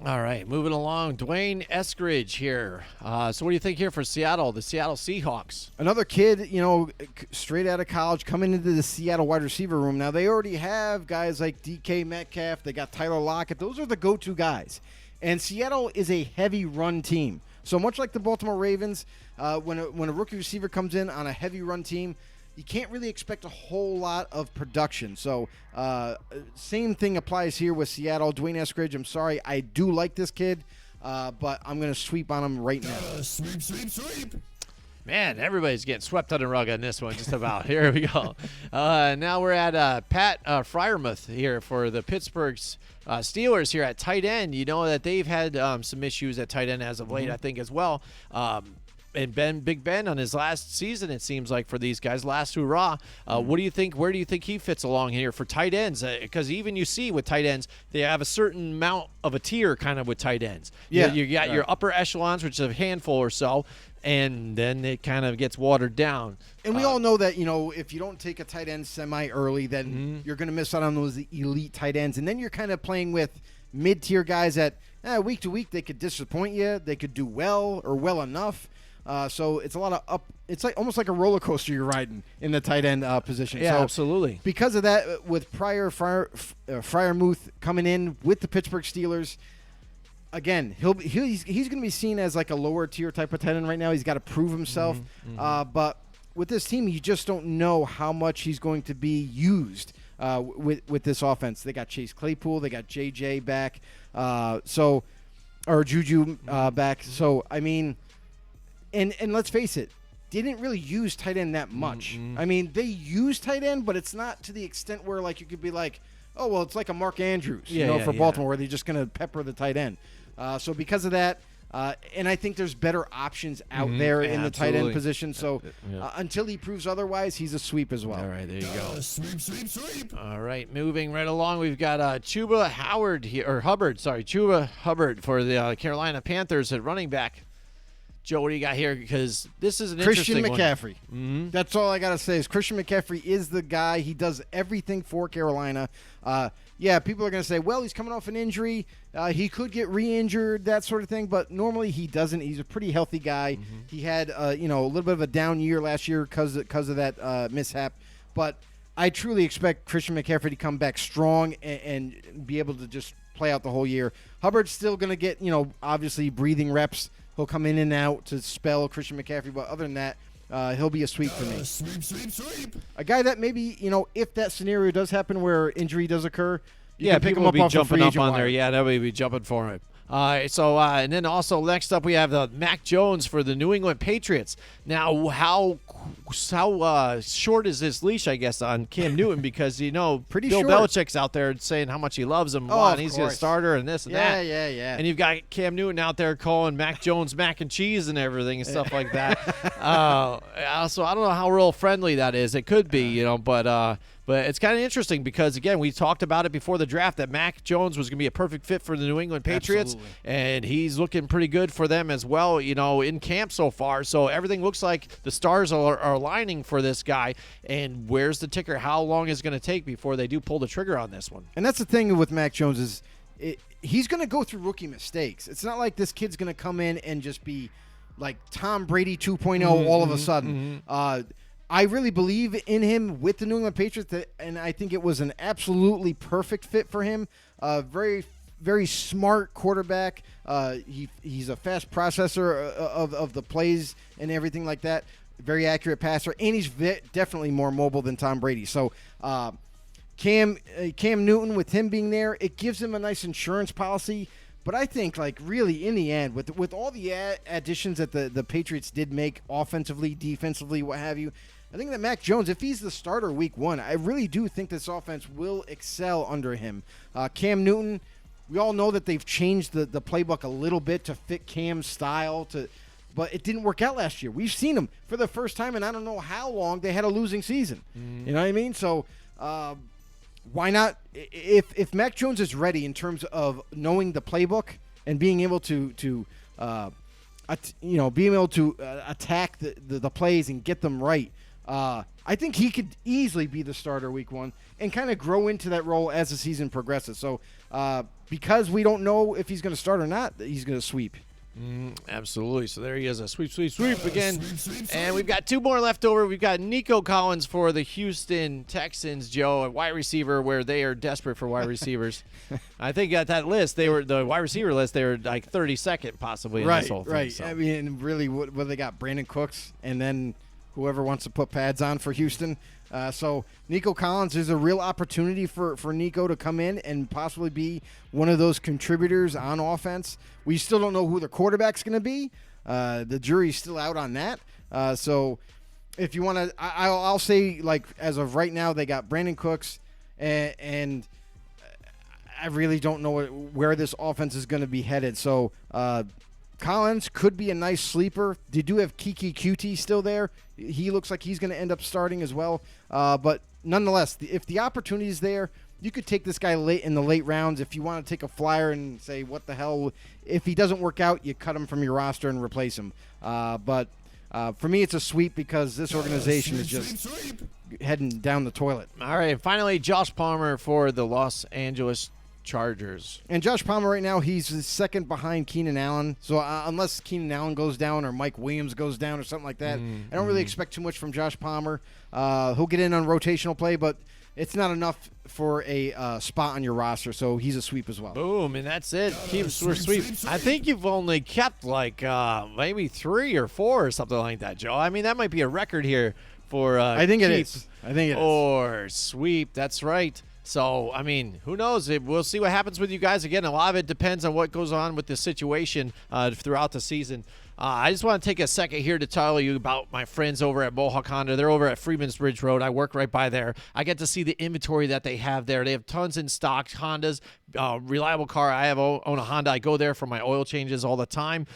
All right, moving along. Dwayne Eskridge here. So what do you think here for Seattle, the Seattle Seahawks? Another kid, straight out of college, coming into the Seattle wide receiver room. Now, they already have guys like DK Metcalf. They got Tyler Lockett. Those are the go-to guys. And Seattle is a heavy run team. So much like the Baltimore Ravens, when a rookie receiver comes in on a heavy run team, you can't really expect a whole lot of production. So same thing applies here with Seattle. Dwayne Eskridge, I'm sorry. I do like this kid, but I'm going to sweep on him right now. Sweep. Man, everybody's getting swept on the rug on this one, just about. Here we go. Now we're at Pat Freiermuth here for the Pittsburgh Steelers here at tight end. You know that they've had some issues at tight end as of late, I think, as well. And Big Ben on his last season, it seems like, for these guys, last hurrah. What do you think? Where do you think he fits along here for tight ends? Because even you see with tight ends, they have a certain amount of a tier kind of with tight ends. Yeah, you got your upper echelons, which is a handful or so, and then it kind of gets watered down. And we all know that, if you don't take a tight end semi-early, then you're going to miss out on those elite tight ends. And then you're kind of playing with mid-tier guys that week to week they could disappoint you, they could do well or well enough. So it's a lot of up. It's like almost like a roller coaster you're riding in the tight end position. Yeah, so absolutely. Because of that, with Freiermuth coming in with the Pittsburgh Steelers, again, he's going to be seen as like a lower tier type of tight end right now. He's got to prove himself. But with this team, you just don't know how much he's going to be used with this offense. They got Chase Claypool, they got JJ back, or Juju back. So I mean. And let's face it, they didn't really use tight end that much. I mean, they use tight end, but it's not to the extent where like you could be like, oh well, it's like a Mark Andrews, for Baltimore, where they're just going to pepper the tight end. So because of that, and I think there's better options out there in the tight end position. So until he proves otherwise, he's a sweep as well. All right, there you go. Sweep. All right, moving right along, we've got Chuba Hubbard for the Carolina Panthers at running back. Joe, what do you got here? Because this is an Christian interesting McCaffrey. one. That's all I got to say is Christian McCaffrey is the guy. He does everything for Carolina. People are going to say, well, he's coming off an injury. He could get re-injured, that sort of thing. But normally he doesn't. He's a pretty healthy guy. He had, a little bit of a down year last year because of that mishap. But I truly expect Christian McCaffrey to come back strong and be able to just play out the whole year. Hubbard's still going to get, obviously breathing reps. He'll come in and out to spell Christian McCaffrey, but other than that, he'll be a sweep for me. Sweep. A guy that maybe, if that scenario does happen where injury does occur, you can pick people him will up be off the jumping free up agent on wire. there. Yeah, they'll be jumping for him. And then also next up we have the Mac Jones for the New England Patriots. Now, how short is this leash, I guess, on Cam Newton? Because, Pretty Bill short. Belichick's out there saying how much he loves him. Of and he's a course. starter and this and that. Yeah. And you've got Cam Newton out there calling Mac Jones mac and cheese and everything and stuff like that. So I don't know how real friendly that is. It could be, but it's kind of interesting because, again, we talked about it before the draft that Mac Jones was going to be a perfect fit for the New England Patriots. Absolutely. And he's looking pretty good for them as well, in camp so far. So everything looks like the stars are aligning for this guy. And where's the ticker? How long is it going to take before they do pull the trigger on this one? And that's the thing with Mac Jones is he's going to go through rookie mistakes. It's not like this kid's going to come in and just be like Tom Brady 2.0 all of a sudden. I really believe in him with the New England Patriots, and I think it was an absolutely perfect fit for him. Very, very smart quarterback. He's a fast processor of the plays and everything like that. Very accurate passer, and he's definitely more mobile than Tom Brady. So Cam Newton, with him being there, it gives him a nice insurance policy. But I think, really, in the end, with all the additions that the Patriots did make offensively, defensively, what have you, I think that Mac Jones, if he's the starter week one, I really do think this offense will excel under him. Cam Newton, we all know that they've changed the playbook a little bit to fit Cam's style, but it didn't work out last year. We've seen him for the first time, and I don't know how long they had a losing season. You know what I mean? So why not? If Mac Jones is ready in terms of knowing the playbook and being able to attack the plays and get them right, I think he could easily be the starter week 1 and kind of grow into that role as the season progresses. So because we don't know if he's going to start or not, he's going to sweep. Absolutely. So there he is, a sweep again. Sweep. And we've got 2 more left over. We've got Nico Collins for the Houston Texans, Joe, a wide receiver where they are desperate for wide receivers. I think at that list, they were the wide receiver list. They were like 32nd possibly in this whole thing. Right. So. I mean, really, what they got? Brandon Cooks, and then whoever wants to put pads on for Houston. So Nico Collins is a real opportunity for Nico to come in and possibly be one of those contributors on offense. We still don't know who the quarterback's going to be. The jury's still out on that. So if you want to, I'll say, like, as of right now, they got Brandon Cooks, and I really don't know where this offense is going to be headed. So Collins could be a nice sleeper. They do have Kiki Cutie still there. He looks like he's going to end up starting as well. But nonetheless, if the opportunity is there, you could take this guy late in the late rounds. If you want to take a flyer and say, what the hell, if he doesn't work out, you cut him from your roster and replace him. But for me, it's a sweep because this organization is just heading down the toilet. All right, finally, Josh Palmer for the Los Angeles Chargers. And Josh Palmer right now, he's second behind Keenan Allen. So unless Keenan Allen goes down or Mike Williams goes down or something like that, I don't really expect too much from Josh Palmer. He'll get in on rotational play, but it's not enough for a spot on your roster. So he's a sweep as well. Boom, and that's it. We're sweep. I think you've only kept like maybe 3 or 4 or something like that, Joe. I mean, that might be a record here for I think it keep is. I think it is. Or sweep. That's right. So, I mean, who knows? We'll see what happens with you guys. Again, a lot of it depends on what goes on with the situation throughout the season. I just want to take a second here to tell you about my friends over at Mohawk Honda. They're over at Freeman's Bridge Road. I work right by there. I get to see the inventory that they have there. They have tons in stock, Hondas, reliable car. I own a Honda. I go there for my oil changes all the time.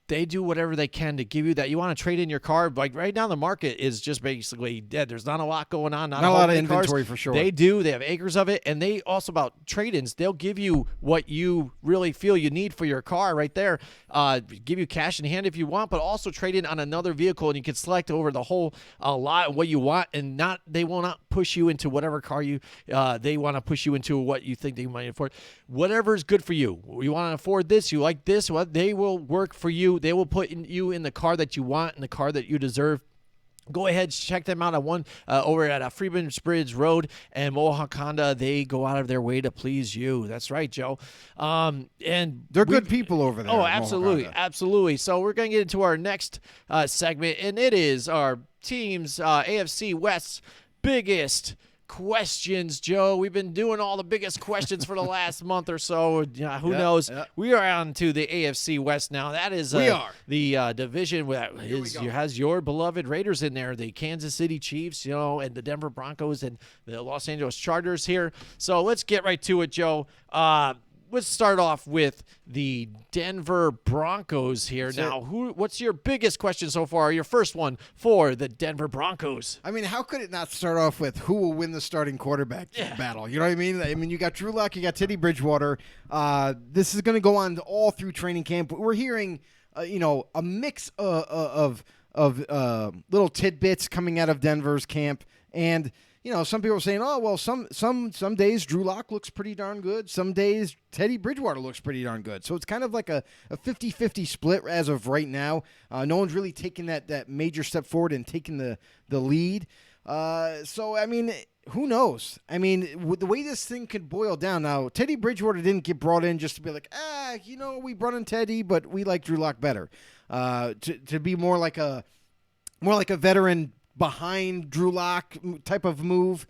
They do whatever they can to give you that. You want to trade in your car. Like right now, the market is just basically dead. There's not a lot going on. Not a lot of inventory inventory for sure. They do. They have acres of it. And they also about trade-ins. They'll give you what you really feel you need for your car right there. Give you cash in hand if you want, but also trade in on another vehicle. And you can select over the whole lot what you want. And they will not push you into whatever car they want to push you into what you think they might afford. Whatever is good for you. You want to afford this. You like this. Well, they will work for you. They will put you in the car that you want and the car that you deserve. Go ahead, check them out over at Freeman's Bridge Road and Mohawk Honda. They go out of their way to please you. That's right, Joe. And they're good people over there. Oh, absolutely. So we're going to get into our next segment, and it is our team's AFC West's biggest questions, Joe. We've been doing all the biggest questions for the last month or so. Who knows? Yep. We are on to the AFC West now. That is the division that has your beloved Raiders in there, the Kansas City Chiefs, and the Denver Broncos and the Los Angeles Chargers here. So let's get right to it, Joe. Let's start off with the Denver Broncos here. What's your biggest question so far? Your first one for the Denver Broncos. I mean, how could it not start off with who will win the starting quarterback battle? You know what I mean? I mean, you got Drew Lock, you got Teddy Bridgewater. This is going to go on all through training camp. We're hearing, a mix of little tidbits coming out of Denver's camp, and some people are saying, oh, well, some days Drew Lock looks pretty darn good. Some days Teddy Bridgewater looks pretty darn good. So it's kind of like a 50-50 split as of right now. No one's really taking that major step forward and taking the lead. So, I mean, who knows? I mean, the way this thing could boil down now, Teddy Bridgewater didn't get brought in just to be like, we brought in Teddy, but we like Drew Lock better. To be more like a veteran behind Drew Lock type of move.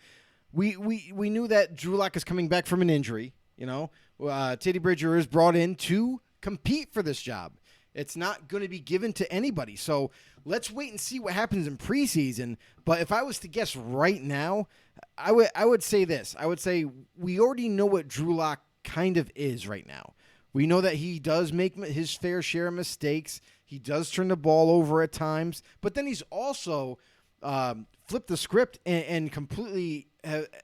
We knew that Drew Lock is coming back from an injury. Teddy Bridgewater is brought in to compete for this job. It's not going to be given to anybody. So let's wait and see what happens in preseason. But if I was to guess right now, I would say this. I would say we already know what Drew Lock kind of is right now. We know that he does make his fair share of mistakes. He does turn the ball over at times. But then he's also flipped the script and completely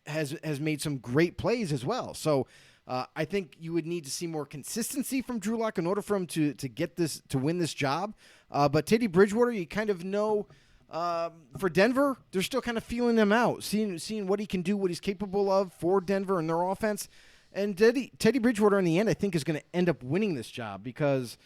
has made some great plays as well. So I think you would need to see more consistency from Drew Lock in order for him to get this, to win this job. But Teddy Bridgewater, you kind of know For Denver, they're still kind of feeling him out, seeing what he can do, what he's capable of for Denver and their offense. And Teddy Bridgewater, in the end, I think is going to end up winning this job because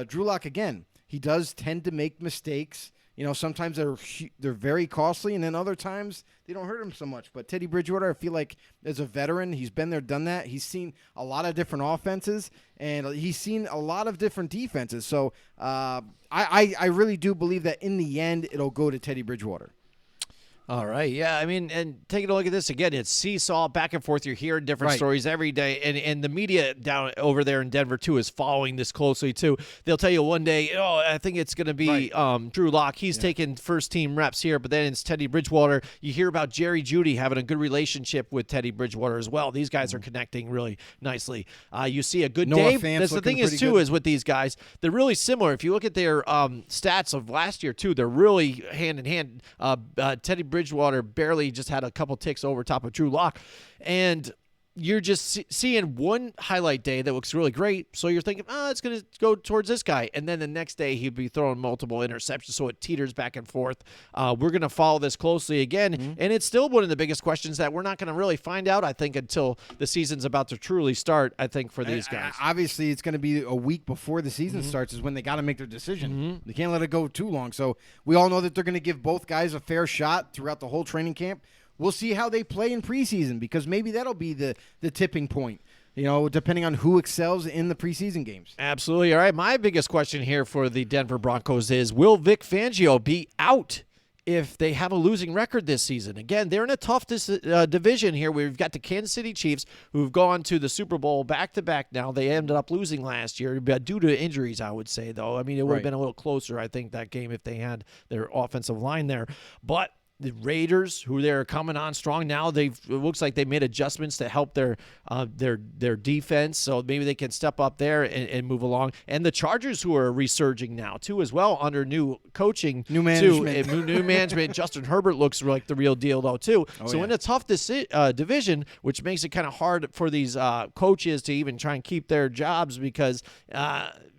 Drew Lock, again, he does tend to make mistakes. Sometimes they're very costly, and then other times they don't hurt him so much. But Teddy Bridgewater, I feel like as a veteran, he's been there, done that. He's seen a lot of different offenses, and he's seen a lot of different defenses. So I really do believe that in the end, it'll go to Teddy Bridgewater. All right, yeah. I mean, and taking a look at this again, it's seesaw, back and forth. You're hearing different stories every day, and the media down over there in Denver too is following this closely too. They'll tell you one day, I think it's going to be Drew Lock. He's taking first team reps here, but then it's Teddy Bridgewater. You hear about Jerry Jeudy having a good relationship with Teddy Bridgewater as well. These guys are connecting really nicely. You see a good Dave. That's the thing is too good. Is with these guys, they're really similar. If you look at their stats of last year too, they're really hand in hand. Teddy Bridgewater barely just had a couple ticks over top of Drew Lock, and you're just seeing one highlight day that looks really great, so you're thinking, it's going to go towards this guy, and then the next day he'd be throwing multiple interceptions, so it teeters back and forth. We're going to follow this closely again, and it's still one of the biggest questions that we're not going to really find out, I think, until the season's about to truly start, I think, for these guys. Obviously, it's going to be a week before the season starts is when they got to make their decision. They can't let it go too long, so we all know that they're going to give both guys a fair shot throughout the whole training camp. We'll see how they play in preseason because maybe that'll be the tipping point, depending on who excels in the preseason games. Absolutely. All right, my biggest question here for the Denver Broncos is, will Vic Fangio be out if they have a losing record this season? Again, they're in a tough division here. We've got the Kansas City Chiefs, who've gone to the Super Bowl back-to-back now. They ended up losing last year due to injuries, I would say, though. I mean, it would have been a little closer, I think, that game if they had their offensive line there. But the Raiders, who they're coming on strong now, it looks like they made adjustments to help their defense, so maybe they can step up there and move along. And the Chargers, who are resurging now too, as well, under new coaching, new management. New management. Justin Herbert looks like the real deal though too. In a tough division, which makes it kind of hard for these coaches to even try and keep their jobs because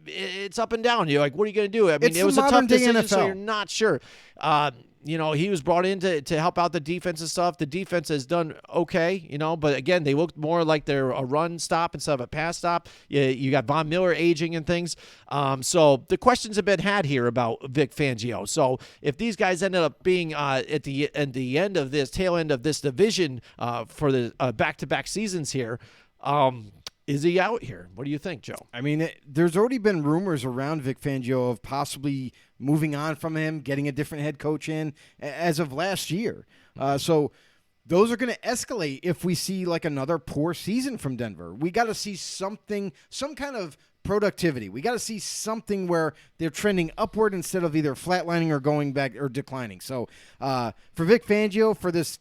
it's up and down. You're like, what are you going to do? I mean, it was a tough decision, NFL. So you're not sure. He was brought in to help out the defense and stuff. The defense has done okay, but again, they looked more like they're a run stop instead of a pass stop. You got Von Miller aging and things. So the questions have been had here about Vic Fangio. So if these guys ended up being at the end of this, tail end of this division for the back-to-back seasons here, is he out here? What do you think, Joe? I mean, there's already been rumors around Vic Fangio of possibly moving on from him, getting a different head coach in as of last year. So those are going to escalate if we see like another poor season from Denver. We got to see something, some kind of productivity. We got to see something where they're trending upward instead of either flatlining or going back or declining. So for Vic Fangio, for this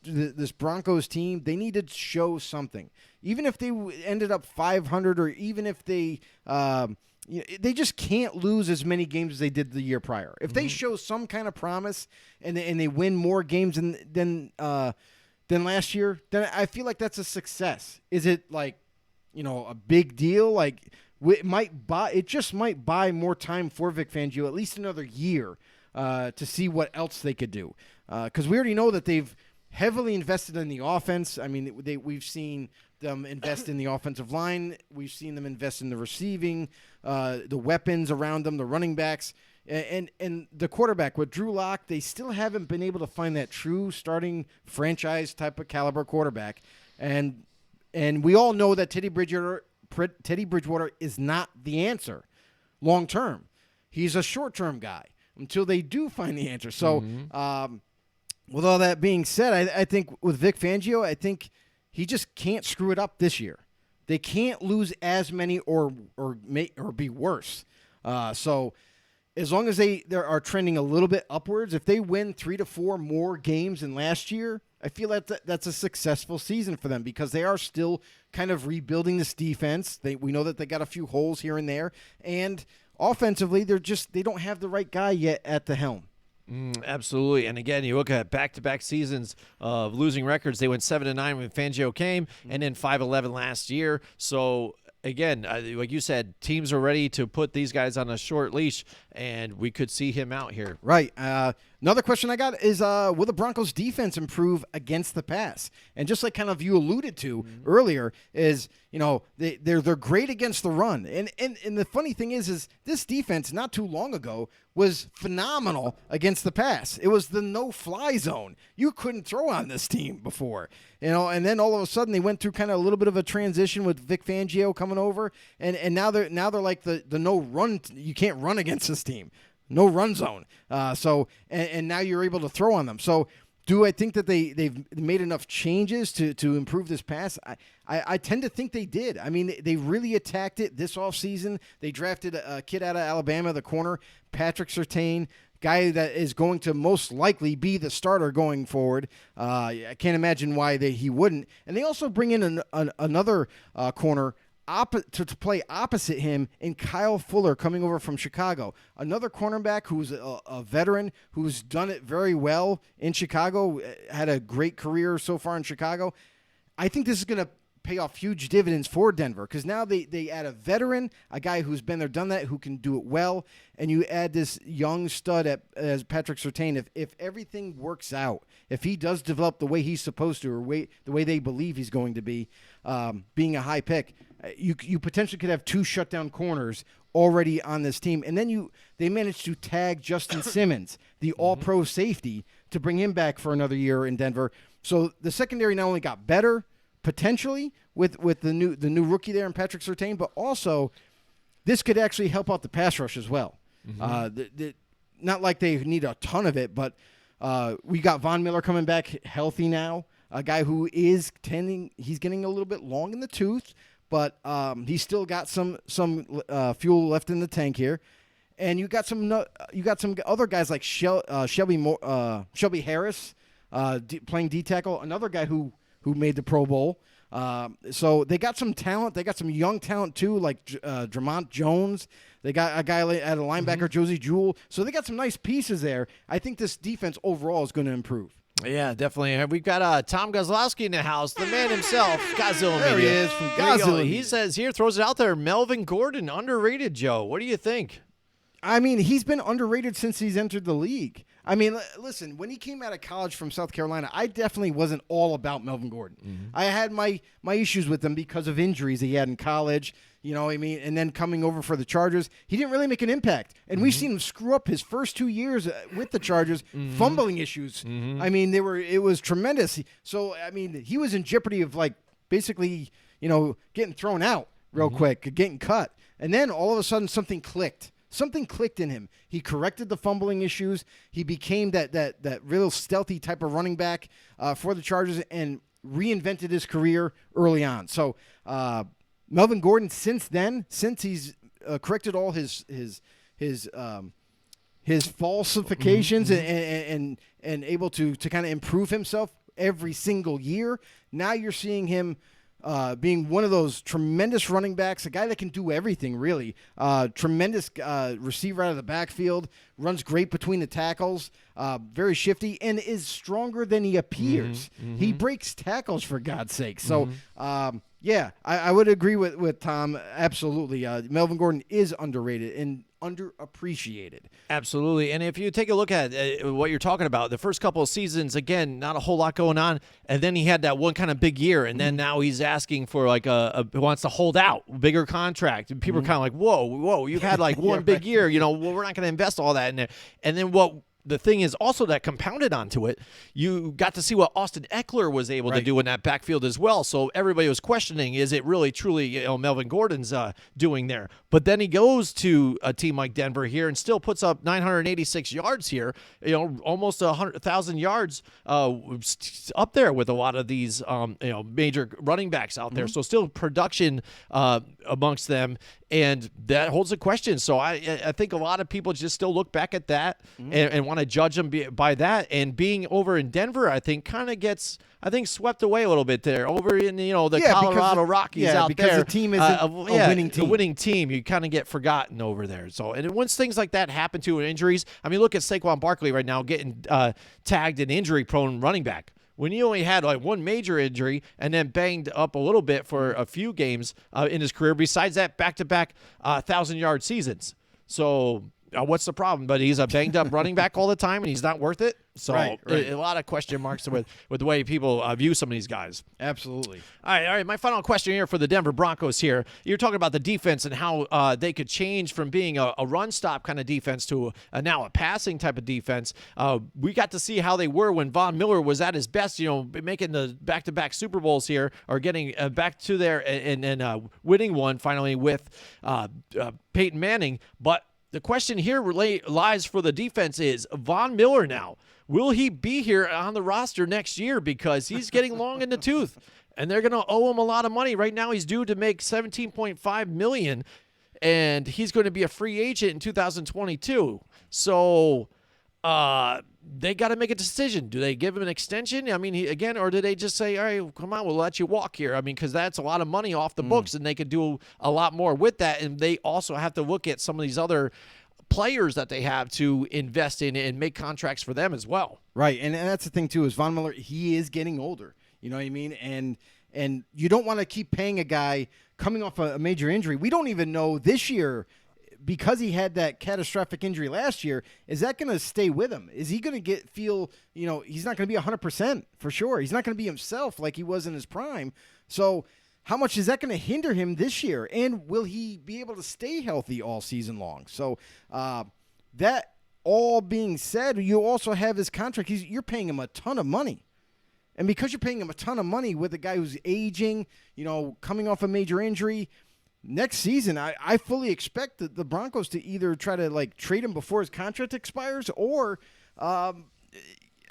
Broncos team, they need to show something. Even if they ended up 500 or even if they just can't lose as many games as they did the year prior. If they show some kind of promise and they win more games than last year, then I feel like that's a success. Is it like, a big deal? Like it just might buy more time for Vic Fangio, at least another year, to see what else they could do. Because we already know that they've heavily invested in the offense. I mean, we've seen them invest in the offensive line. We've seen them invest in the receiving, the weapons around them, the running backs, and the quarterback. With Drew Lock, they still haven't been able to find that true starting franchise type of caliber quarterback. And we all know that Teddy Bridgewater is not the answer long term. He's a short-term guy until they do find the answer. So with all that being said, I think with Vic Fangio, I think he just can't screw it up this year. They can't lose as many or be worse. So as long as they are trending a little bit upwards, if they win 3 to 4 more games than last year, I feel that's a successful season for them because they are still kind of rebuilding this defense. We know that they got a few holes here and there, and offensively, they don't have the right guy yet at the helm. Absolutely. And again, you look at back-to-back seasons of losing records. They went 7-9 when Fangio came, and then 5-11 last year. So again, like you said, teams are ready to put these guys on a short leash. and we could see him out here. Right. Another question I got is, will the Broncos defense improve against the pass? And just like kind of you alluded to earlier, is they're great against the run. And the funny thing is this defense not too long ago was phenomenal against the pass. It was the no-fly zone. You couldn't throw on this team before. And then all of a sudden they went through kind of a little bit of a transition with Vic Fangio coming over, and now they're like the no run. You can't run against this team. No run zone. And now you're able to throw on them. So do I think that they've made enough changes to improve this pass? I tend to think they did. I mean, they really attacked it this offseason. They drafted a kid out of Alabama, the corner, Patrick Surtain, guy that is going to most likely be the starter going forward. I can't imagine why he wouldn't. And they also bring in another corner to play opposite him in Kyle Fuller coming over from Chicago. Another cornerback who's a veteran who's done it very well in Chicago, had a great career so far in Chicago. I think this is going to pay off huge dividends for Denver because now they add a veteran, a guy who's been there, done that, who can do it well, and you add this young stud as Patrick Surtain. If everything works out, if he does develop the way he's supposed to, or the way they believe he's going to be, being a high pick, you potentially could have 2 shutdown corners already on this team. And then they managed to tag Justin Simmons, the all-pro safety, to bring him back for another year in Denver. So the secondary not only got better potentially with the new rookie there in Patrick Surtain, but also this could actually help out the pass rush as well. Not like they need a ton of it, but we got Von Miller coming back healthy now, a guy who he's getting a little bit long in the tooth, but he's still got some fuel left in the tank here. And you got some other guys like Shelby Harris playing D tackle, another guy who made the Pro Bowl. So they got some talent. They got some young talent too, like Dramont Jones. They got a guy at a linebacker, Josie Jewell. So they got some nice pieces there. I think this defense overall is going to improve. Yeah, definitely. We've got Tom Gozlowski in the house, the man himself, Godzilla There Media. he is from Godzilla. He says here, throws it out there, Melvin Gordon, underrated, Joe. What do you think? I mean, he's been underrated since he's entered the league. I mean, listen, when he came out of college from South Carolina, I definitely wasn't all about Melvin Gordon. I had my issues with him because of injuries he had in college, and then coming over for the Chargers, he didn't really make an impact. And we've seen him screw up his first 2 years with the Chargers, fumbling issues. I mean, it was tremendous. So, I mean, he was in jeopardy of basically, getting thrown out real quick, getting cut. And then all of a sudden something clicked. Something clicked in him. He corrected the fumbling issues. He became that real stealthy type of running back for the Chargers and reinvented his career early on. So Melvin Gordon, since he's corrected all his falsifications and able to kind of improve himself every single year, now you're seeing him being one of those tremendous running backs, a guy that can do everything, really. Tremendous receiver out of the backfield, runs great between the tackles, very shifty, and is stronger than he appears. He breaks tackles, for God's sake. So, I would agree with Tom, absolutely. Melvin Gordon is underrated and underappreciated. Absolutely. And if you take a look at what you're talking about, the first couple of seasons, again, not a whole lot going on. And then he had that one kind of big year. And then now he's asking for wants to hold out, bigger contract. And people are kind of like, whoa, you've had one big year. We're not going to invest all that in there. And then the thing is also that compounded onto it, you got to see what Austin Eckler was able to do in that backfield as well. So everybody was questioning, is it really truly Melvin Gordon's doing there? But then he goes to a team like Denver here and still puts up 986 yards here, almost 100,000 yards up there with a lot of these major running backs out there. So still production amongst them. And that holds a question. So I think a lot of people just still look back at that and want to judge them by that. And being over in Denver, I think, kind of gets, swept away a little bit there. Over in, the Colorado Rockies out there. Because the team isn't a winning team. A winning team, you kind of get forgotten over there. So, and once things like that happen to injuries, look at Saquon Barkley right now getting tagged an injury-prone running back. When he only had one major injury and then banged up a little bit for a few games in his career, besides that back-to-back 1,000-yard seasons. So what's the problem? But he's a banged-up running back all the time, and he's not worth it. So Right. A lot of question marks with the way people view some of these guys. Absolutely. All right. My final question here for the Denver Broncos here. You're talking about the defense and how they could change from being a run-stop kind of defense to now a passing type of defense. We got to see how they were when Von Miller was at his best, making the back-to-back Super Bowls here, or getting back to there and winning one finally with Peyton Manning. But the question here lies for the defense is Von Miller now. Will he be here on the roster next year? Because he's getting long in the tooth, and they're going to owe him a lot of money. Right now he's due to make $17.5 million, and he's going to be a free agent in 2022. So they got to make a decision. Do they give him an extension? I mean, or do they just say, all right, come on, we'll let you walk here? I mean, because that's a lot of money off the books, and they could do a lot more with that. And they also have to look at some of these other players that they have to invest in and make contracts for them as well. Right, and that's the thing too, is Von Miller, he is getting older. You know what I mean? And you don't want to keep paying a guy coming off a major injury. We don't even know this year, because he had that catastrophic injury last year, is that going to stay with him? Is he going to feel, he's not going to be 100% for sure. He's not going to be himself like he was in his prime. So how much is that going to hinder him this year? And will he be able to stay healthy all season long? So that all being said, you also have his contract. You're paying him a ton of money. And because you're paying him a ton of money with a guy who's aging, coming off a major injury, next season, I fully expect the Broncos to either try to trade him before his contract expires, or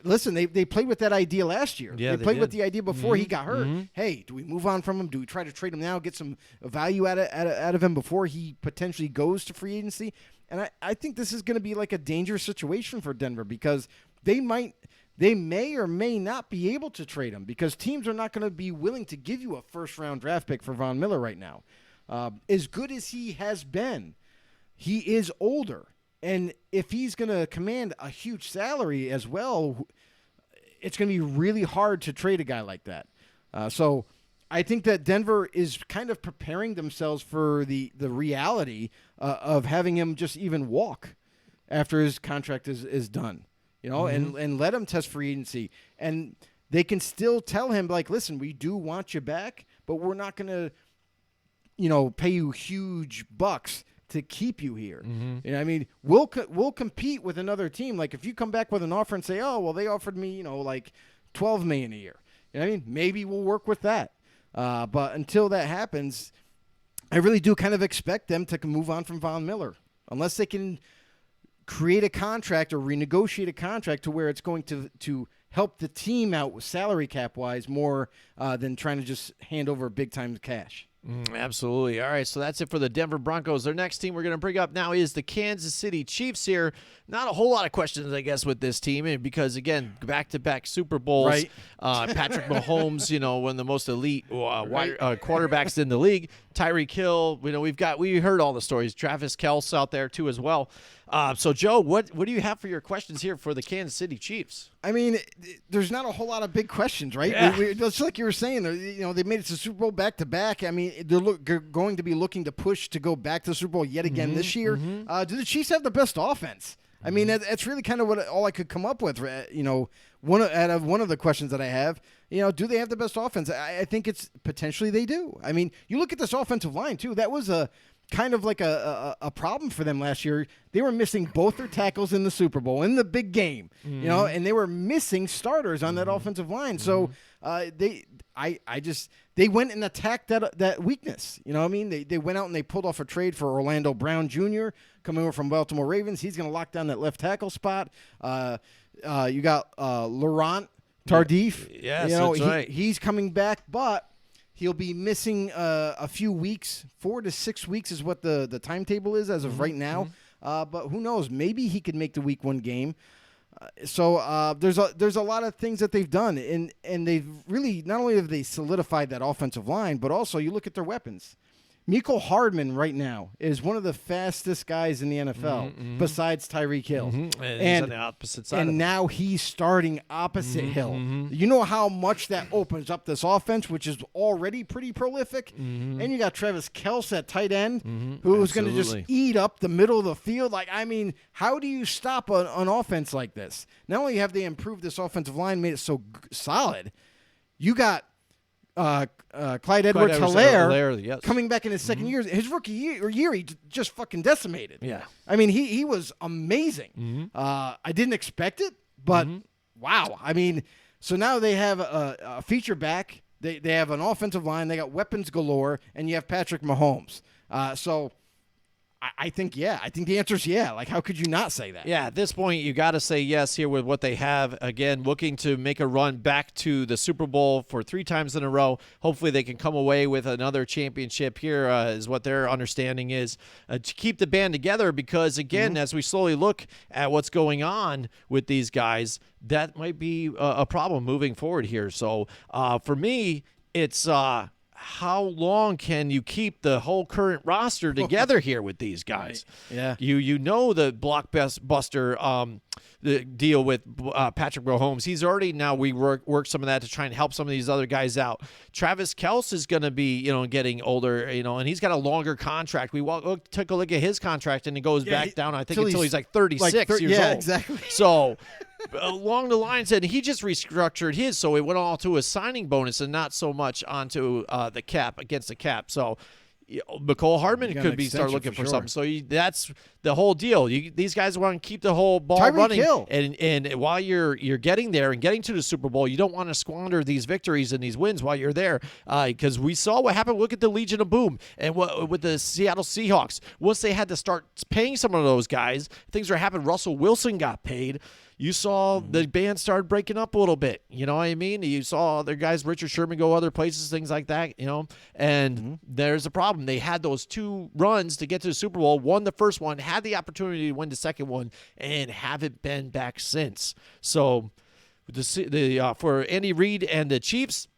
listen, they played with that idea last year. Yeah, they played did. with the idea before he got hurt. Hey, do we move on from him? Do we try to trade him now, get some value out of him before he potentially goes to free agency? And I think this is going to be like a dangerous situation for Denver, because they may or may not be able to trade him, because teams are not going to be willing to give you a first-round draft pick for Von Miller right now. As good as he has been, he is older. And if he's going to command a huge salary as well, it's going to be really hard to trade a guy like that. So I think that Denver is kind of preparing themselves for the reality of having him just even walk after his contract is done, and let him test free agency. And they can still tell him, listen, we do want you back, but we're not going to pay you huge bucks to keep you here. I mean, we'll compete with another team. Like if you come back with an offer and say, oh, well, they offered me, $12 million a year. You know what I mean? Maybe we'll work with that. But until that happens, I really do kind of expect them to move on from Von Miller, unless they can create a contract or renegotiate a contract to where it's going to help the team out with salary cap wise more than trying to just hand over big time cash. Absolutely. All right, so that's it for the Denver Broncos. Their next team we're going to bring up now is the Kansas City Chiefs here. Not a whole lot of questions, I guess, with this team, because, again, back-to-back Super Bowls. Right. Patrick Mahomes, one of the most elite quarterbacks in the league. Tyreek Hill, we heard all the stories. Travis Kelce out there, too, as well. So, Joe, what do you have for your questions here for the Kansas City Chiefs? I mean, there's not a whole lot of big questions, right? Yeah. It's like you were saying, they made it to Super Bowl back-to-back. I mean, they're going to be looking to push to go back to the Super Bowl yet again this year. Do the Chiefs have the best offense? I mean, that's really kind of all I could come up with. One of the questions that I have, do they have the best offense? I think it's potentially they do. I mean, you look at this offensive line too. That was a kind of like a problem for them last year. They were missing both their tackles in the Super Bowl in the big game, and they were missing starters on that offensive line. So they went and attacked that weakness. You know what I mean? They went out and they pulled off a trade for Orlando Brown Jr. coming over from Baltimore Ravens. He's going to lock down that left tackle spot. You got Laurent Tardif. Yes, that's right. He's coming back, but he'll be missing a few weeks. 4 to 6 weeks is what the timetable is as of right now. But who knows? Maybe he could make the Week 1 game. So there's a lot of things that they've done, and they've really not only have they solidified that offensive line, but also you look at their weapons. Mecole Hardman right now is one of the fastest guys in the NFL besides Tyreek Hill. And he's on the opposite side. And now he's starting opposite Hill. You know how much that opens up this offense, which is already pretty prolific. And you got Travis Kelce at tight end, who's going to just eat up the middle of the field. Like, I mean, how do you stop an offense like this? Not only have they improved this offensive line, made it so solid, you got Clyde Edwards-Helaire yes. coming back in his second year. His rookie year, he just fucking decimated. Yeah. I mean, he was amazing. I didn't expect it, but wow. I mean, so now they have a feature back. They have an offensive line. They got weapons galore, and you have Patrick Mahomes. So I think the answer is yeah. Like, how could you not say that? Yeah, at this point, you got to say yes here with what they have. Again, looking to make a run back to the Super Bowl for 3 times in a row. Hopefully, they can come away with another championship here is what their understanding is to keep the band together because, again, as we slowly look at what's going on with these guys, that might be a problem moving forward here. So, for me, it's how long can you keep the whole current roster together here with these guys? Yeah. You know the blockbuster the deal with Patrick Mahomes. He's already now we work some of that to try and help some of these other guys out. Travis Kelce is going to be getting older, and he's got a longer contract. We took a look at his contract and it goes back down. I think until he's like 36 years old. Yeah, exactly. So. Along the lines, and he just restructured his, so it went all to a signing bonus and not so much onto the cap, against the cap. So Mecole Hardman could be start looking for something. So that's the whole deal. These guys want to keep the whole ball running. Hill. And while you're getting there and getting to the Super Bowl, you don't want to squander these victories and these wins while you're there because we saw what happened. Look at the Legion of Boom and with the Seattle Seahawks. Once they had to start paying some of those guys, things are happening. Russell Wilson got paid. You saw the band started breaking up a little bit. You know what I mean? You saw other guys, Richard Sherman, go other places, things like that, And there's a problem. They had those 2 runs to get to the Super Bowl, won the first one, had the opportunity to win the second one, and haven't been back since. So for Andy Reid and the Chiefs,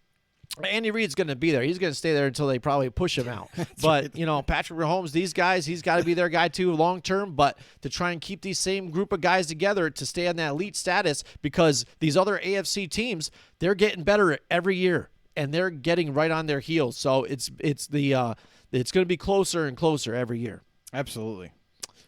Andy Reid's going to be there. He's going to stay there until they probably push him out. But, Patrick Mahomes, these guys, he's got to be their guy too long term. But to try and keep these same group of guys together to stay on that elite status because these other AFC teams, they're getting better every year and they're getting right on their heels. So it's going to be closer and closer every year. Absolutely.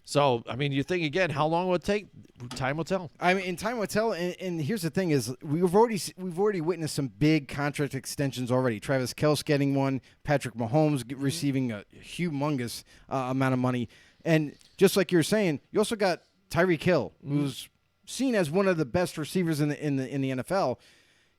So, I mean, you think, again, how long will it take? Time will tell. I mean, time will tell, and here's the thing is we've already witnessed some big contract extensions already. Travis Kelce getting one, Patrick Mahomes receiving a humongous amount of money. And just like you're saying, you also got Tyreek Hill, who's seen as one of the best receivers in the NFL.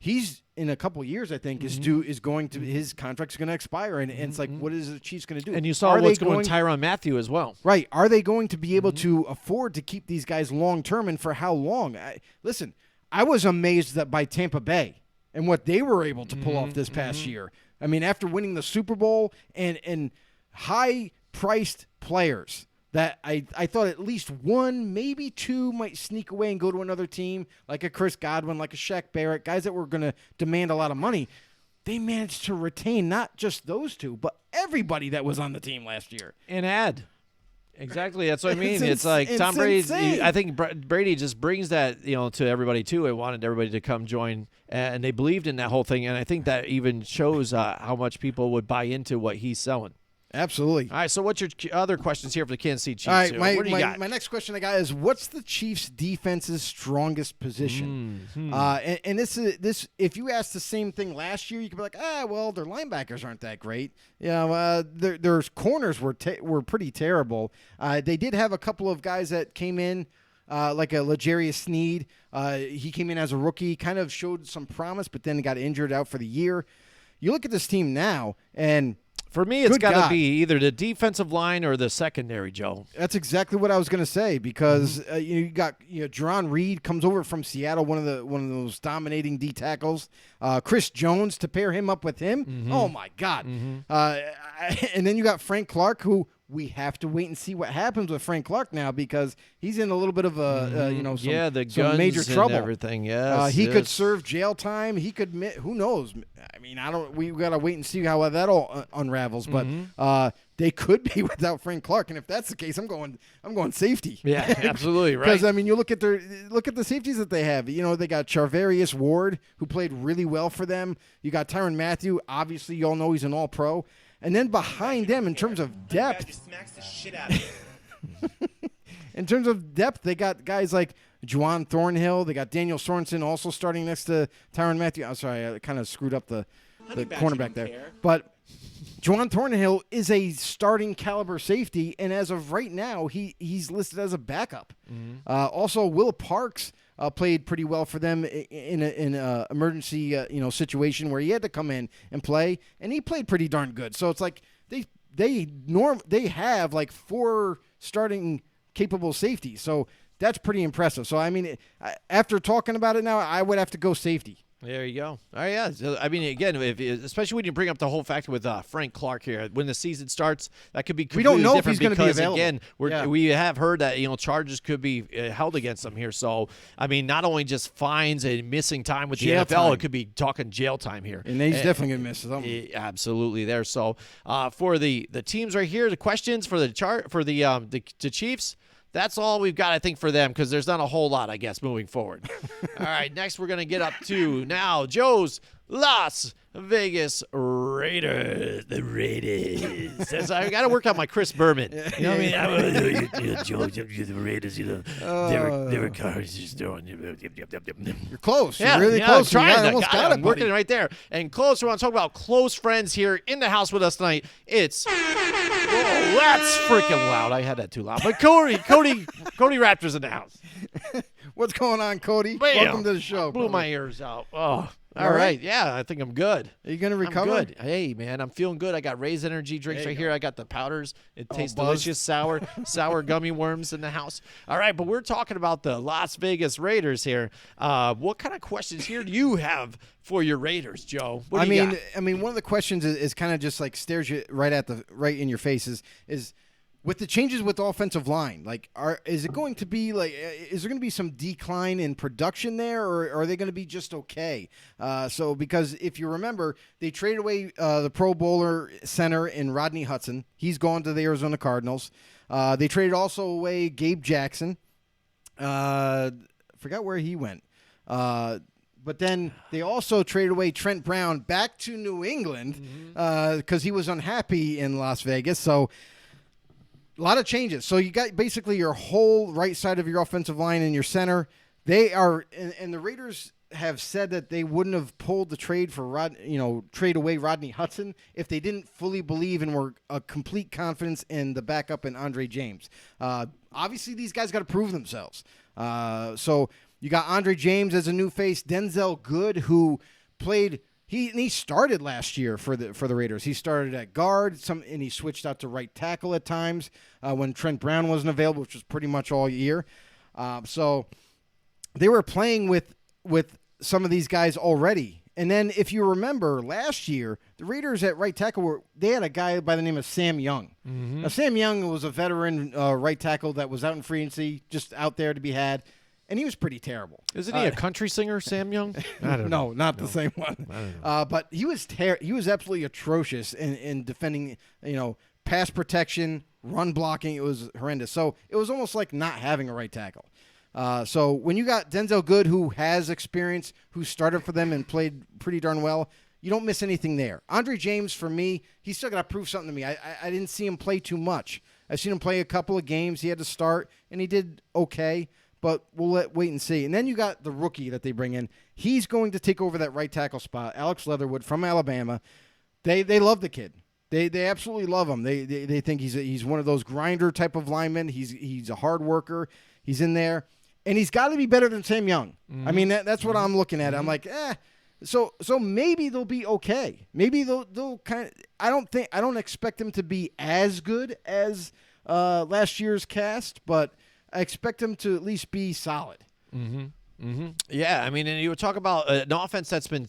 He's in a couple years, I think, his contract's going to expire, and it's like, what is the Chiefs going to do? And you saw what's going Tyrann Mathieu as well, right? Are they going to be able to afford to keep these guys long term, and for how long? Listen, I was amazed that by Tampa Bay and what they were able to pull off this past year. I mean, after winning the Super Bowl and high priced players. That I thought at least 1, maybe 2 might sneak away and go to another team, like a Chris Godwin, like a Shaq Barrett, guys that were going to demand a lot of money. They managed to retain not just those 2, but everybody that was on the team last year. And add. Exactly. That's what I mean. It's like Tom Brady. I think Brady just brings that, to everybody too. It wanted everybody to come join, and they believed in that whole thing. And I think that even shows how much people would buy into what he's selling. Absolutely. All right, so what's your other questions here for the Kansas City Chiefs? All right, what do you got? My next question I got is, what's the Chiefs' defense's strongest position? And this, if you asked the same thing last year, you could be like, well, their linebackers aren't that great. Their corners were pretty terrible. They did have a couple of guys that came in, like a L'Jarius Sneed. He came in as a rookie, kind of showed some promise, but then got injured out for the year. You look at this team now, and for me, it's got to be either the defensive line or the secondary, Joe. That's exactly what I was going to say because you got Jerron Reed comes over from Seattle, one of those dominating D tackles. Chris Jones to pair him up with him. Oh my God! And then you got Frank Clark, who we have to wait and see what happens with Frank Clark now because he's in a little bit of a some major trouble. And everything. Yes, he could serve jail time. He could. Who knows? I mean, we got to wait and see how that all unravels. But they could be without Frank Clark. And if that's the case, I'm going safety. Yeah, absolutely right. Because I mean, you look at the safeties that they have. You know, they got Charvarius Ward, who played really well for them. You got Tyrann Mathieu. Obviously, you all know he's an All-Pro. And then behind them, in terms of depth, smacks the shit out of it. in terms of depth, they got guys like Juwan Thornhill. They got Daniel Sorensen also starting next to Tyrann Mathieu. I'm sorry, I kind of screwed up the cornerback there. But Juwan Thornhill is a starting caliber safety, and as of right now, he's listed as a backup. Also, Will Parks played pretty well for them in an emergency situation where he had to come in and play, and he played pretty darn good. So it's like they have like 4 starting capable safeties. So that's pretty impressive. So I mean, after talking about it now, I would have to go safety. There you go. Oh, yeah. So, I mean, again, especially when you bring up the whole factor with Frank Clark here, when the season starts, that could be completely we don't know if different he's going to be available. Again, we have heard that charges could be held against him here. So, I mean, not only just fines and missing time with jail the NFL, time. It could be talking jail time here. And he's definitely going to miss something. Absolutely there. So, for the teams right here, the questions for the Chiefs. That's all we've got, I think, for them because there's not a whole lot, I guess, moving forward. All right, next we're going to get up to now Joe's Las Vegas Raiders. The Raiders. I got to work on my Chris Berman. You know what I mean? Joe, the Raiders, Derek Carr is just throwing. You're close. You're really close. I'm working it right there. And close, we want to talk about close friends here in the house with us tonight. It's... Whoa, that's freaking loud. I had that too loud. But Cody Raptor's in the house. What's going on, Cody? Bam. Welcome to the show. Blew my ears out. Oh, all right. Yeah, I think I'm good. Are you going to recover? I'm good. Hey, man, I'm feeling good. I got Ray's energy drinks right here. I got the powders. It tastes delicious, sour gummy worms in the house. All right, but we're talking about the Las Vegas Raiders here. What kind of questions here do you have for your Raiders, Joe? What do you got? I mean, one of the questions is kind of just like stares you right in your face is with the changes with the offensive line, like, is there going to be some decline in production there, or are they going to be just okay? So because if you remember, they traded away the Pro Bowler center in Rodney Hudson. He's gone to the Arizona Cardinals. They traded also away Gabe Jackson. Forgot where he went. But then they also traded away Trent Brown back to New England because he was unhappy in Las Vegas. So a lot of changes. So you got basically your whole right side of your offensive line and your center. They are, and the Raiders have said that they wouldn't have pulled the trade for trade away Rodney Hudson if they didn't fully believe and were a complete confidence in the backup in Andre James. Obviously, these guys got to prove themselves. So you got Andre James as a new face, Denzel Good, who played. He started last year for the Raiders. He started at guard, and he switched out to right tackle at times when Trent Brown wasn't available, which was pretty much all year. So they were playing with some of these guys already. And then if you remember last year, the Raiders at right tackle they had a guy by the name of Sam Young. Mm-hmm. Now, Sam Young was a veteran right tackle that was out in free agency, just out there to be had. And he was pretty terrible. Isn't he a country singer, Sam Young? I don't know. No, not the same one. I don't know. But he was he was absolutely atrocious in defending, pass protection, run blocking. It was horrendous. So it was almost like not having a right tackle. So when you got Denzel Good, who has experience, who started for them and played pretty darn well, you don't miss anything there. Andre James, for me, he's still got to prove something to me. I didn't see him play too much. I've seen him play a couple of games. He had to start, and he did okay. But we'll wait and see. And then you got the rookie that they bring in. He's going to take over that right tackle spot, Alex Leatherwood from Alabama. They love the kid. They absolutely love him. They think he's one of those grinder type of linemen. He's a hard worker. He's in there. And he's got to be better than Sam Young. Mm-hmm. I mean, that's what I'm looking at. Mm-hmm. I'm like, So maybe they'll be okay. Maybe they'll kind of. I don't expect them to be as good as last year's cast, but I expect them to at least be solid. Mm-hmm. Yeah, I mean, and you would talk about an offense that's been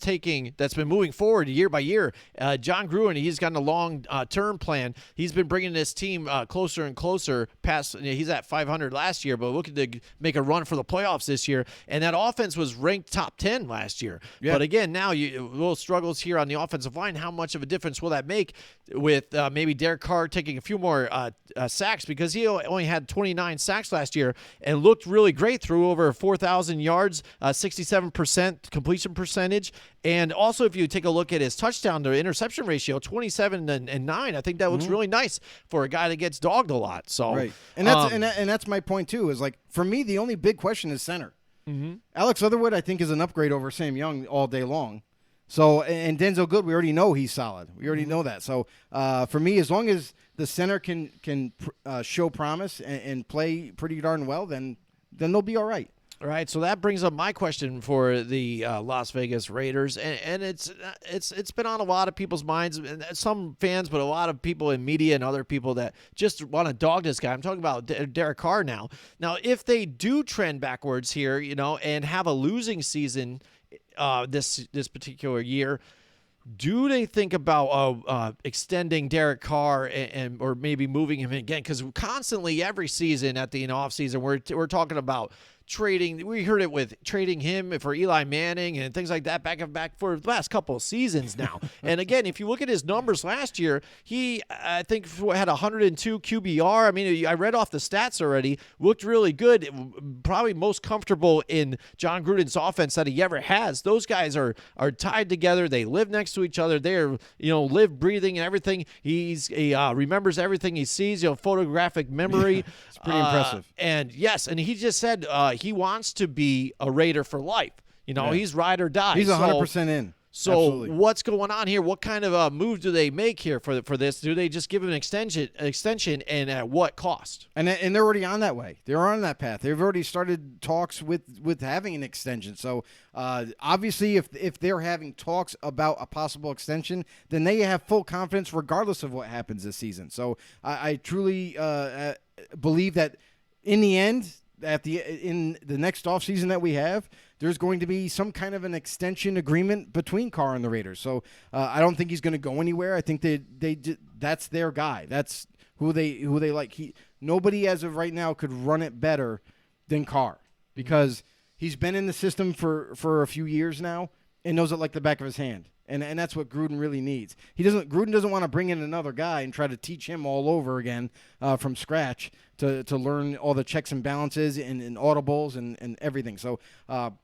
moving forward year by year. John Gruden, he's got a long-term plan. He's been bringing this team closer and closer past. He's at 500 last year, but looking to make a run for the playoffs this year. And that offense was ranked top 10 last year. Yeah. But again, now little struggles here on the offensive line. How much of a difference will that make with maybe Derek Carr taking a few more sacks, because he only had 29 sacks last year and looked really great, through over 4,000 yards. 67% completion percentage. And also, if you take a look at his touchdown to interception ratio, 27 and 9, I think that looks really nice for a guy that gets dogged a lot. So, right. And that's my point too, is like, for me, the only big question is center. Alex Leatherwood, I think, is an upgrade over Sam Young all day long. So, and Denzel Good, we already know he's solid. We already know that. So, for me, as long as the center can show promise and play pretty darn well, then they'll be all right. All right, so that brings up my question for the Las Vegas Raiders, and it's been on a lot of people's minds, some fans, but a lot of people in media and other people that just want to dog this guy. I'm talking about Derek Carr now. Now, if they do trend backwards here, and have a losing season this particular year, do they think about extending Derek Carr or maybe moving him again? Because constantly, every season at the offseason, we're talking about trading. We heard it with trading him for Eli Manning and things like that back and back for the last couple of seasons now. And again, if you look at his numbers last year, he, I think, had 102 QBR. I mean, I read off the stats already. Looked really good. Probably most comfortable in John Gruden's offense that he ever has. Those guys are tied together. They live next to each other. They're, live, breathing, and everything. He remembers everything he sees. Photographic memory. It's pretty impressive. And yes, and he just said he wants to be a Raider for life. He's ride or die. He's 100% in. So absolutely. What's going on here? What kind of move do they make here for this? Do they just give him an extension, and at what cost? And they're already on that way. They're on that path. They've already started talks with having an extension. So obviously, if they're having talks about a possible extension, then they have full confidence regardless of what happens this season. So I truly believe that in the end, in the next offseason that we have, there's going to be some kind of an extension agreement between Carr and the Raiders. So I don't think he's going to go anywhere. I think that's their guy. That's who they like. Nobody as of right now could run it better than Carr, because he's been in the system for a few years now and knows it like the back of his hand. And that's what Gruden really needs. Gruden doesn't want to bring in another guy and try to teach him all over again from scratch to learn all the checks and balances and audibles and everything. So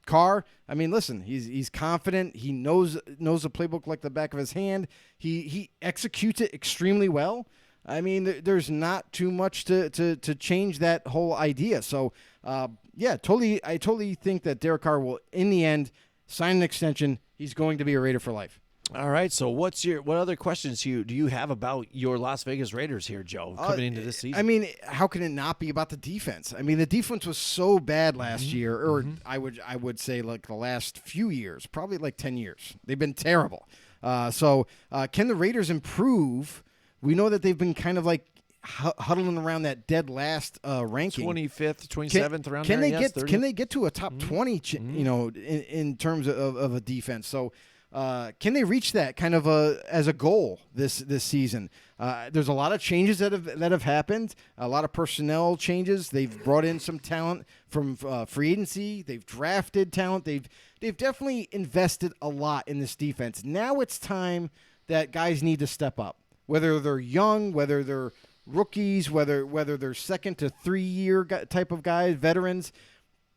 Carr, I mean, listen, he's confident. He knows the playbook like the back of his hand. He executes it extremely well. I mean, there's not too much to change that whole idea. So I totally think that Derek Carr will, in the end, sign an extension. He's going to be a Raider for life. All right. So what other questions do you have about your Las Vegas Raiders here, Joe, coming into this season? I mean, how can it not be about the defense? I mean, the defense was so bad last year, or I would say like the last few years, probably like 10 years. They've been terrible. So can the Raiders improve? We know that they've been kind of like huddling around that dead last ranking, 25th, 27th, around can there. Can they get to a top 20? In terms of a defense. So can they reach that kind of as a goal this season? There's a lot of changes that have happened. A lot of personnel changes. They've brought in some talent from free agency. They've drafted talent. They've definitely invested a lot in this defense. Now it's time that guys need to step up. Whether they're young, whether they're rookies, whether they're 2nd to 3 year type of guys, veterans,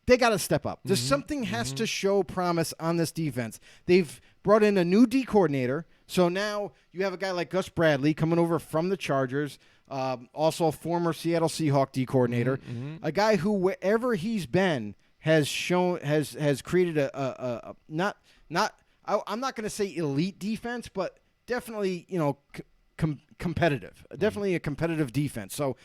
they got to step up. There's something has to show promise on this defense. They've brought in a new D coordinator, so now you have a guy like Gus Bradley coming over from the Chargers, also a former Seattle Seahawks D coordinator, a guy who wherever he's been has created a not I'm not going to say elite defense, but definitely competitive, definitely a competitive defense. So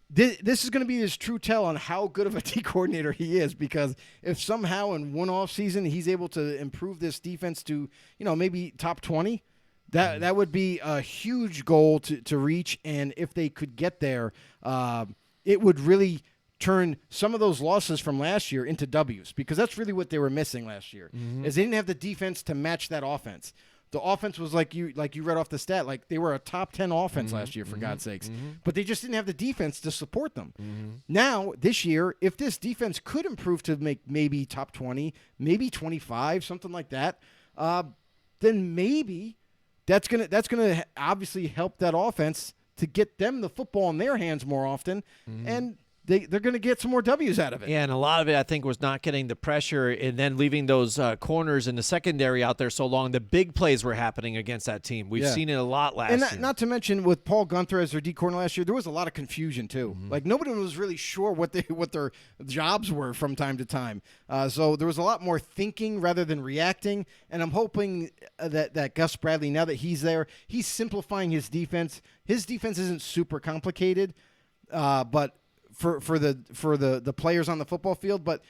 this is going to be his true tell on how good of a D coordinator he is, because if somehow in one off season he's able to improve this defense to maybe top 20, that would be a huge goal to reach. And if they could get there, it would really turn some of those losses from last year into W's, because that's really what they were missing last year, is they didn't have the defense to match that offense. The offense was like you read off the stat, like they were a top 10 offense last year, for God's sakes, but they just didn't have the defense to support them. Now, this year, if this defense could improve to make maybe top 20, maybe 25, something like that, then maybe that's gonna obviously help that offense to get them the football in their hands more often, and they're going to get some more W's out of it. Yeah, and a lot of it, I think, was not getting the pressure and then leaving those corners in the secondary out there so long. The big plays were happening against that team. We've seen it a lot last year. And not to mention, with Paul Gunther as their D corner last year, there was a lot of confusion, too. Like, nobody was really sure what their jobs were from time to time. So there was a lot more thinking rather than reacting, and I'm hoping that Gus Bradley, now that he's there, he's simplifying his defense. His defense isn't super complicated, but for the players on the football field, but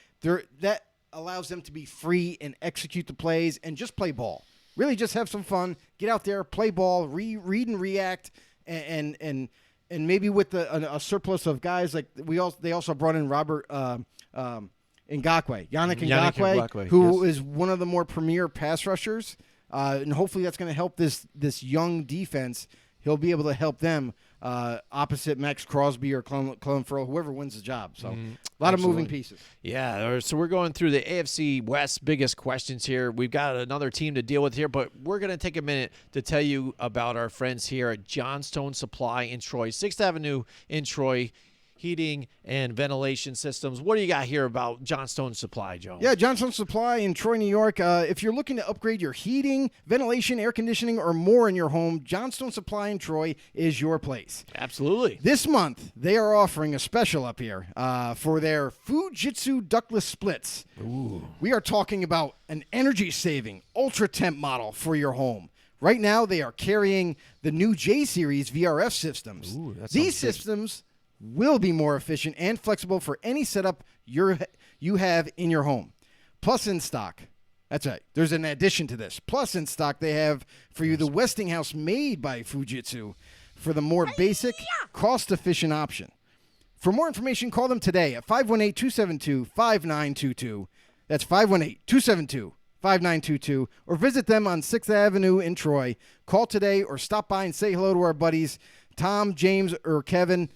that allows them to be free and execute the plays and just play ball. Really, just have some fun, get out there, play ball, read and react, and maybe with a surplus of guys like they also brought in Robert Yannick Ngakoue, who is one of the more premier pass rushers, and hopefully that's going to help this young defense. He'll be able to help them opposite Max Crosby or Clelin Ferrell, whoever wins the job. So a lot of moving pieces. Yeah, so we're going through the AFC West biggest questions here. We've got another team to deal with here, but we're going to take a minute to tell you about our friends here at Johnstone Supply in Troy, 6th Avenue in Troy. Heating and ventilation systems. What do you got here about Johnstone Supply, Joe? Yeah, Johnstone Supply in Troy, New York. If you're looking to upgrade your heating, ventilation, air conditioning, or more in your home, Johnstone Supply in Troy is your place. Absolutely. This month, they are offering a special up here for their Fujitsu ductless splits. Ooh. We are talking about an energy-saving, ultra-temp model for your home. Right now, they are carrying the new J-Series VRF systems. Ooh, These systems will be more efficient and flexible for any setup you have in your home. Plus in stock. That's right. There's an addition to this. Plus in stock, they have for you the Westinghouse made by Fujitsu for the more basic, cost-efficient option. For more information, call them today at 518-272-5922. That's 518-272-5922. Or visit them on 6th Avenue in Troy. Call today or stop by and say hello to our buddies, Tom, James, or Kevin,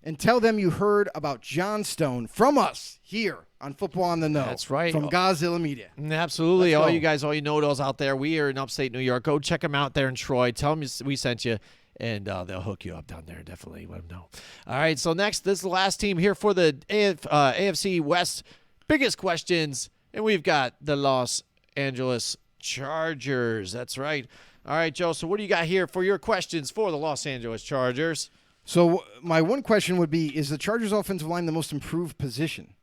and tell them you heard about Johnstone from us here on Football on the Know. That's right. From Godzilla Media. Absolutely. All you guys, all you know-it-alls out there, we are in upstate New York. Go check them out there in Troy. Tell them we sent you, and they'll hook you up down there. Definitely let them know. All right, so next, this is the last team here for the AFC West biggest questions, and we've got the Los Angeles Chargers. That's right. All right, Joe, so what do you got here for your questions for the Los Angeles Chargers? So my one question would be: is the Chargers' offensive line the most improved position?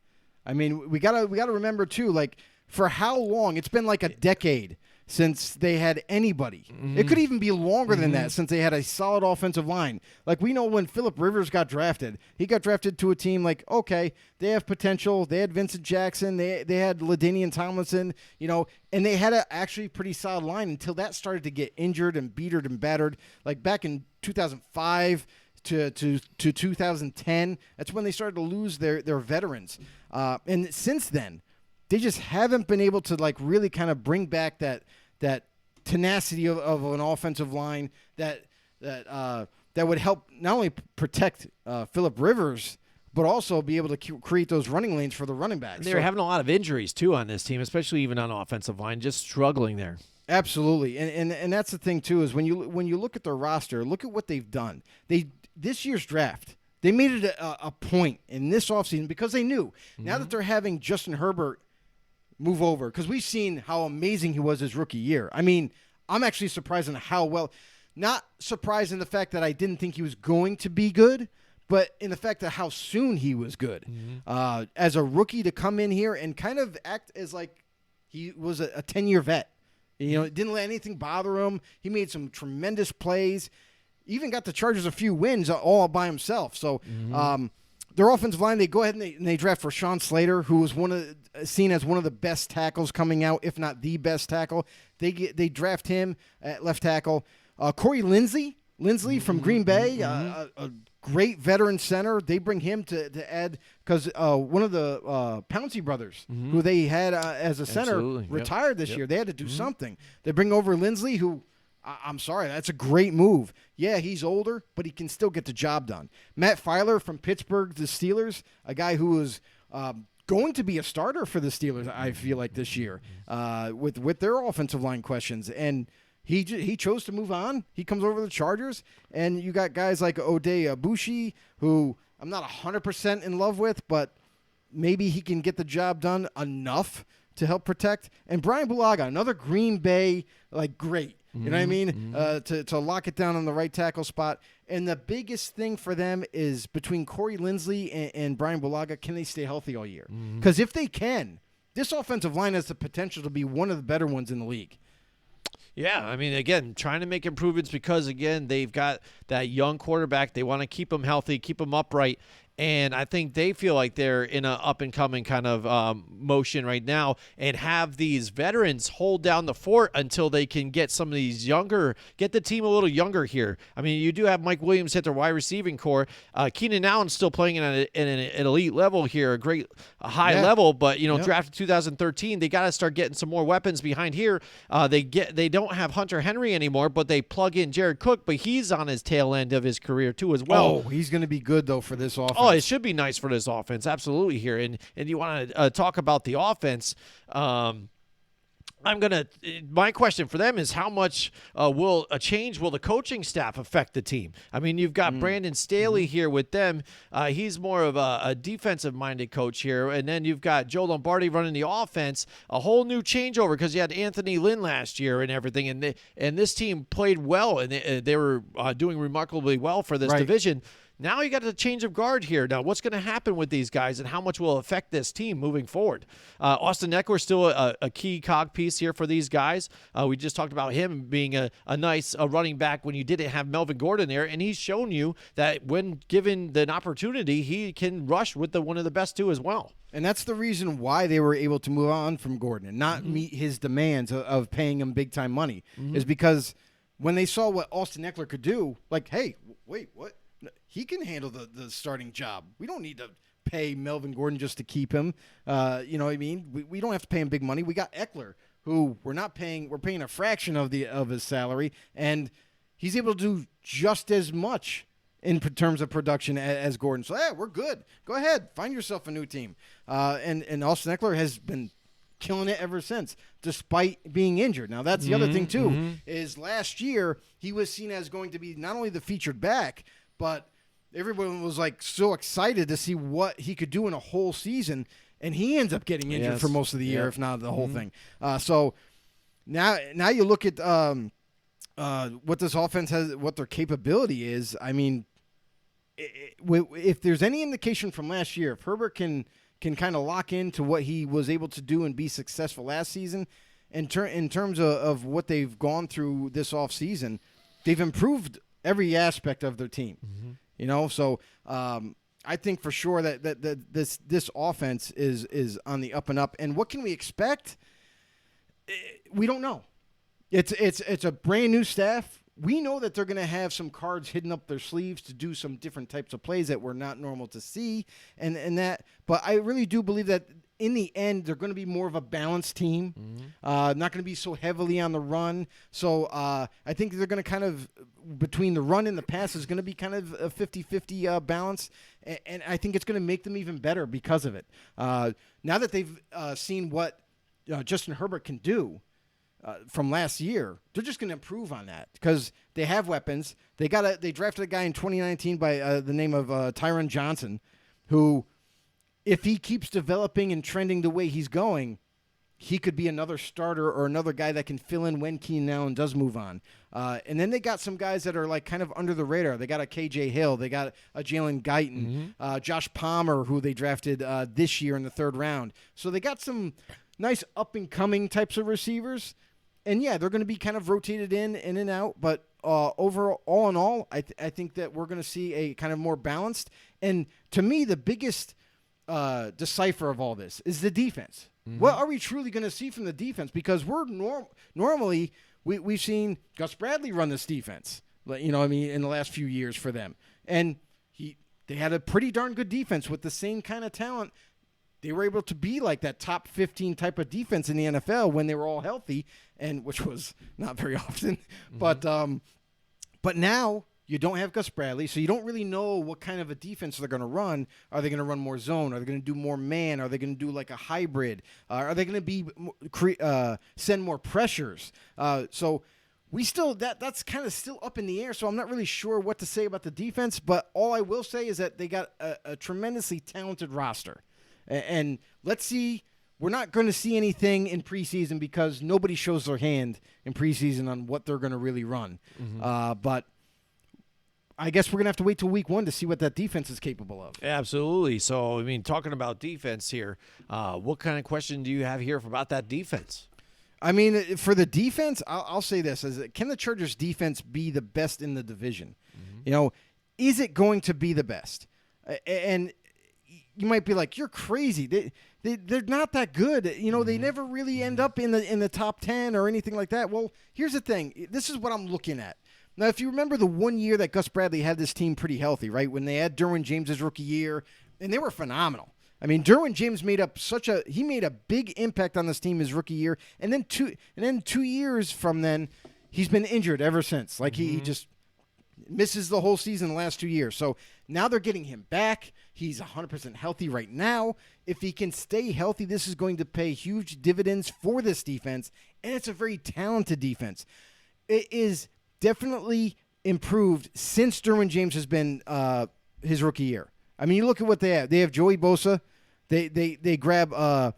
I mean, we gotta remember too. Like, for how long? It's been like a decade since they had anybody. It could even be longer than that since they had a solid offensive line. Like, we know when Phillip Rivers got drafted, he got drafted to a team like, okay, they have potential. They had Vincent Jackson. They had LaDainian Tomlinson. And they had a actually pretty solid line until that started to get injured and beatered and battered. Like back in 2005. To 2010, that's when they started to lose their veterans. And since then, they just haven't been able to like really kind of bring back that tenacity of an offensive line that would help not only protect Phillip Rivers, but also be able to create those running lanes for the running backs. They're having a lot of injuries too on this team, especially even on offensive line, just struggling there. Absolutely, and that's the thing too, is when you look at their roster, look at what they've done. This year's draft, they made it a point in this offseason because they knew now that they're having Justin Herbert move over, because we've seen how amazing he was his rookie year. I mean, I'm actually surprised in how well, not surprised in the fact that I didn't think he was going to be good, but in the fact that how soon he was good. As a rookie to come in here and kind of act as like he was a 10-year vet. Didn't let anything bother him. He made some tremendous plays. Even got the Chargers a few wins all by himself. So their offensive line, they go ahead and they draft for Sean Slater, who was seen as one of the best tackles coming out, if not the best tackle. They draft him at left tackle. Corey Lindsey, Lindsley from Green Bay, a great veteran center. They bring him to add because one of the Pouncey brothers, who they had as a center, retired this year. They had to do something. They bring over Lindsley, who I'm sorry, that's a great move. Yeah, he's older, but he can still get the job done. Matt Filer from Pittsburgh, the Steelers, a guy who is going to be a starter for the Steelers, I feel like, this year with their offensive line questions. And he chose to move on. He comes over to the Chargers, and you got guys like Ode Abushi, who I'm not 100% in love with, but maybe he can get the job done enough to help protect. And Brian Bulaga, another Green Bay, great. You know what I mean? To lock it down on the right tackle spot. And the biggest thing for them is between Corey Lindsley and Brian Bulaga, can they stay healthy all year? Because if they can, this offensive line has the potential to be one of the better ones in the league. Yeah, I mean, again, trying to make improvements because, again, they've got that young quarterback. They want to keep him healthy, keep him upright. And I think they feel like they're in an up-and-coming kind of motion right now and have these veterans hold down the fort until they can get some of these get the team a little younger here. I mean, you do have Mike Williams hit their wide receiving core. Keenan Allen's still playing at an elite level here, a high level, but, drafted 2013, they got to start getting some more weapons behind here. They don't have Hunter Henry anymore, but they plug in Jared Cook, but he's on his tail end of his career too as well. Oh, he's going to be good, though, for this offense. Oh, it should be nice for this offense, absolutely here. And you want to talk about the offense. My question for them is how much will the coaching staff affect the team? I mean, you've got Brandon Staley here with them. He's more of a defensive-minded coach here. And then you've got Joe Lombardi running the offense, a whole new changeover because you had Anthony Lynn last year and everything. And this team played well, and they were doing remarkably well for this division. Now you got a change of guard here. Now, what's going to happen with these guys and how much will affect this team moving forward? Austin Eckler still a key cog piece here for these guys. We just talked about him being a nice running back when you didn't have Melvin Gordon there, and he's shown you that when given an opportunity, he can rush with one of the best too as well. And that's the reason why they were able to move on from Gordon and not meet his demands of paying him big-time money is because when they saw what Austin Eckler could do, hey, wait, what? He can handle the starting job. We don't need to pay Melvin Gordon just to keep him. You know what I mean? We don't have to pay him big money. We got Eckler, who we're paying a fraction of his salary, and he's able to do just as much in terms of production as Gordon. So, we're good. Go ahead. Find yourself a new team. And Austin Eckler has been killing it ever since, despite being injured. Now, that's the other thing, too, is last year he was seen as going to be not only the featured back, but everyone was so excited to see what he could do in a whole season, and he ends up getting injured for most of the year, if not the whole thing. So now you look at what this offense has, what their capability is. I mean, if there's any indication from last year, if Herbert can kind of lock into what he was able to do and be successful last season, in terms of what they've gone through this offseason, they've improved every aspect of their team. So I think for sure that this offense is on the up and up. And what can we expect? We don't know. It's a brand new staff. We know that they're going to have some cards hidden up their sleeves to do some different types of plays that we're not normal to see, and that. But I really do believe that in the end, they're going to be more of a balanced team, not going to be so heavily on the run. So I think they're going to kind of, between the run and the pass, is going to be kind of a 50-50 balance. And I think it's going to make them even better because of it. Now that they've seen what Justin Herbert can do from last year, they're just going to improve on that because they have weapons. They drafted a guy in 2019 by the name of Tyron Johnson, who, if he keeps developing and trending the way he's going, he could be another starter or another guy that can fill in when Keenan Allen does move on. And then they got some guys that are kind of under the radar. They got a KJ Hill. They got a Jalen Guyton, Josh Palmer, who they drafted this year in the 3rd round. So they got some nice up-and-coming types of receivers. And, they're going to be kind of rotated in and out. But overall, all in all, I think that we're going to see a kind of more balanced. And to me, the biggest decipher of all this is the defense. What are we truly going to see from the defense? Because we're normally we've seen Gus Bradley run this defense. You know what I mean, in the last few years for them. And they had a pretty darn good defense with the same kind of talent. They were able to be like that top 15 type of defense in the NFL when they were all healthy, and which was not very often. But now you don't have Gus Bradley, so you don't really know what kind of a defense they're going to run. Are they going to run more zone? Are they going to do more man? Are they going to do like a hybrid? Are they going to send more pressures? So we still that's kind of still up in the air. So I'm not really sure what to say about the defense. But all I will say is that they got a tremendously talented roster, and let's see. We're not going to see anything in preseason because nobody shows their hand in preseason on what they're going to really run. But I guess we're going to have to wait till week 1 to see what that defense is capable of. Absolutely. So, I mean, talking about defense here, what kind of question do you have here about that defense? I mean, for the defense, I'll say this. Can the Chargers defense be the best in the division? You know, is it going to be the best? And you might be like, you're crazy. They're not that good. You know, they never really end up in the top 10 or anything like that. Well, here's the thing. This is what I'm looking at. Now, if you remember the one year that Gus Bradley had this team pretty healthy, right, when they had Derwin James' rookie year, and they were phenomenal. I mean, Derwin James made a big impact on this team his rookie year, and then 2 years from then, he's been injured ever since. Like he just misses the whole season the last 2 years. So now they're getting him back. He's 100% healthy right now. If he can stay healthy, this is going to pay huge dividends for this defense, and it's a very talented defense. It is definitely improved since Derwin James has been his rookie year. I mean, you look at what they have. They have Joey Bosa. They grab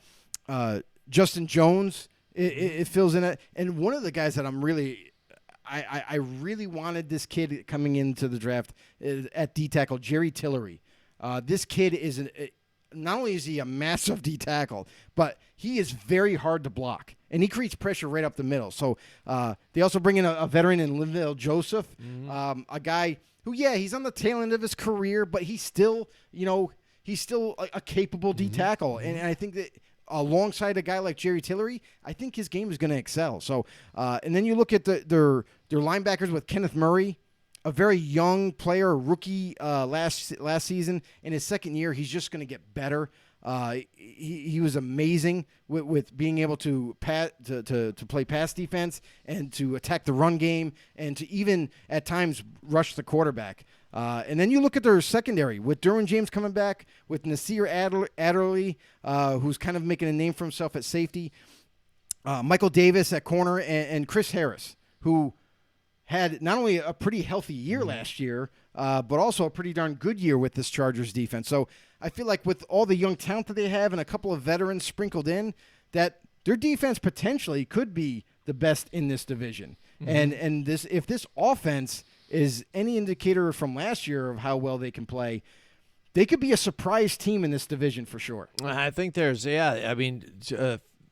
Justin Jones. It fills in it. And one of the guys that I really wanted this kid coming into the draft at D tackle, Jerry Tillery. This kid is not only is he a massive D tackle, but he is very hard to block, and he creates pressure right up the middle. So they also bring in a veteran in Linval Joseph, a guy who, he's on the tail end of his career, but he's still a capable D tackle, and I think that alongside a guy like Jerry Tillery, I think his game is going to excel. So, and then you look at their linebackers with Kenneth Murray, a very young player, a rookie last season. In his second year, he's just going to get better. He was amazing with being able to play pass defense and to attack the run game and to even at times rush the quarterback. And then you look at their secondary with Derwin James coming back, with Nasir Adderley, who's kind of making a name for himself at safety, Michael Davis at corner, and Chris Harris, who had not only a pretty healthy year last year, but also a pretty darn good year with this Chargers defense. So I feel like with all the young talent that they have and a couple of veterans sprinkled in, that their defense potentially could be the best in this division. And if this offense is any indicator from last year of how well they can play, they could be a surprise team in this division for sure. I think there's,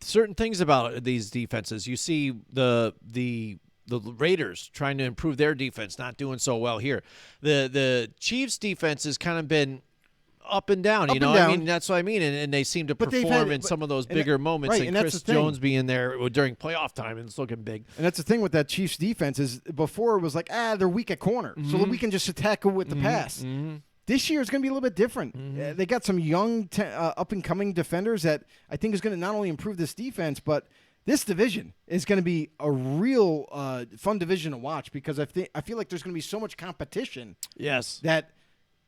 certain things about these defenses. You see the Raiders trying to improve their defense, not doing so well here. The Chiefs' defense has kind of been up and down, you know. I mean, that's what I mean, and they seem to perform in some of those bigger moments. Right, and Chris Jones being there during playoff time, and it's looking big. And that's the thing with that Chiefs defense is before it was like, they're weak at corner, so that we can just attack them with the pass. This year is going to be a little bit different. They got some young, up-and-coming defenders that I think is going to not only improve this defense, but this division is going to be a real fun division to watch because I feel like there's going to be so much competition. Yes, that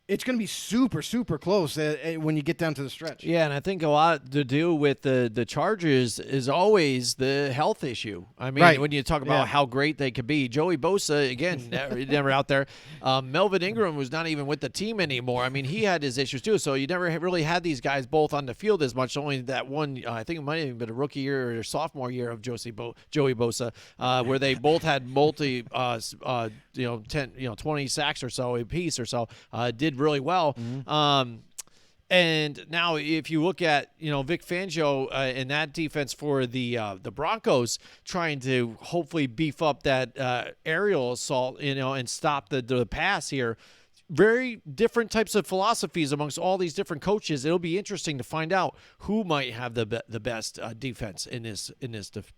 it's going to be super, super close when you get down to the stretch. Yeah, and I think a lot to do with the Chargers is always the health issue. I mean, when you talk about how great they could be. Joey Bosa, again, never out there. Melvin Ingram was not even with the team anymore. I mean, he had his issues too, so you never really had these guys both on the field as much. Only that one, I think it might have even been a rookie year or sophomore year of Joey Bosa, where they both had 20 sacks or so apiece or so, did really well. And now if you look at, Vic Fangio in that defense for the Broncos, trying to hopefully beef up that aerial assault, and stop the pass here. Very different types of philosophies amongst all these different coaches. It'll be interesting to find out who might have the best defense in this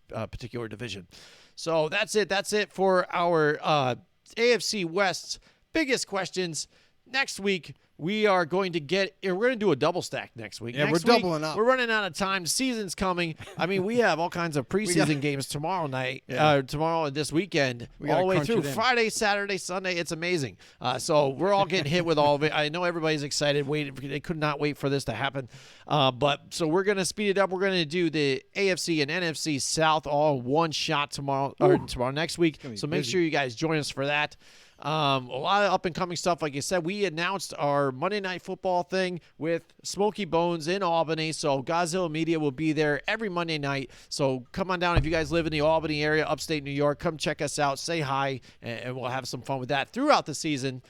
particular division. So that's it. That's it for our AFC West's biggest questions. Next week, we're going to do a double stack next week. Yeah, next we're week, doubling up. We're running out of time. Season's coming. I mean, we have all kinds of preseason games tomorrow night, tomorrow and this weekend, all the way through Friday, Saturday, Sunday. It's amazing. So we're all getting hit with all of it. I know everybody's excited. They could not wait for this to happen. So we're going to speed it up. We're going to do the AFC and NFC South all one shot tomorrow next week. So make sure you guys join us for that. A lot of up-and-coming stuff. Like I said, we announced our Monday Night Football thing with Smokey Bones in Albany. So Godzilla Media will be there every Monday night. So come on down. If you guys live in the Albany area, upstate New York, come check us out. Say hi, and we'll have some fun with that throughout the season.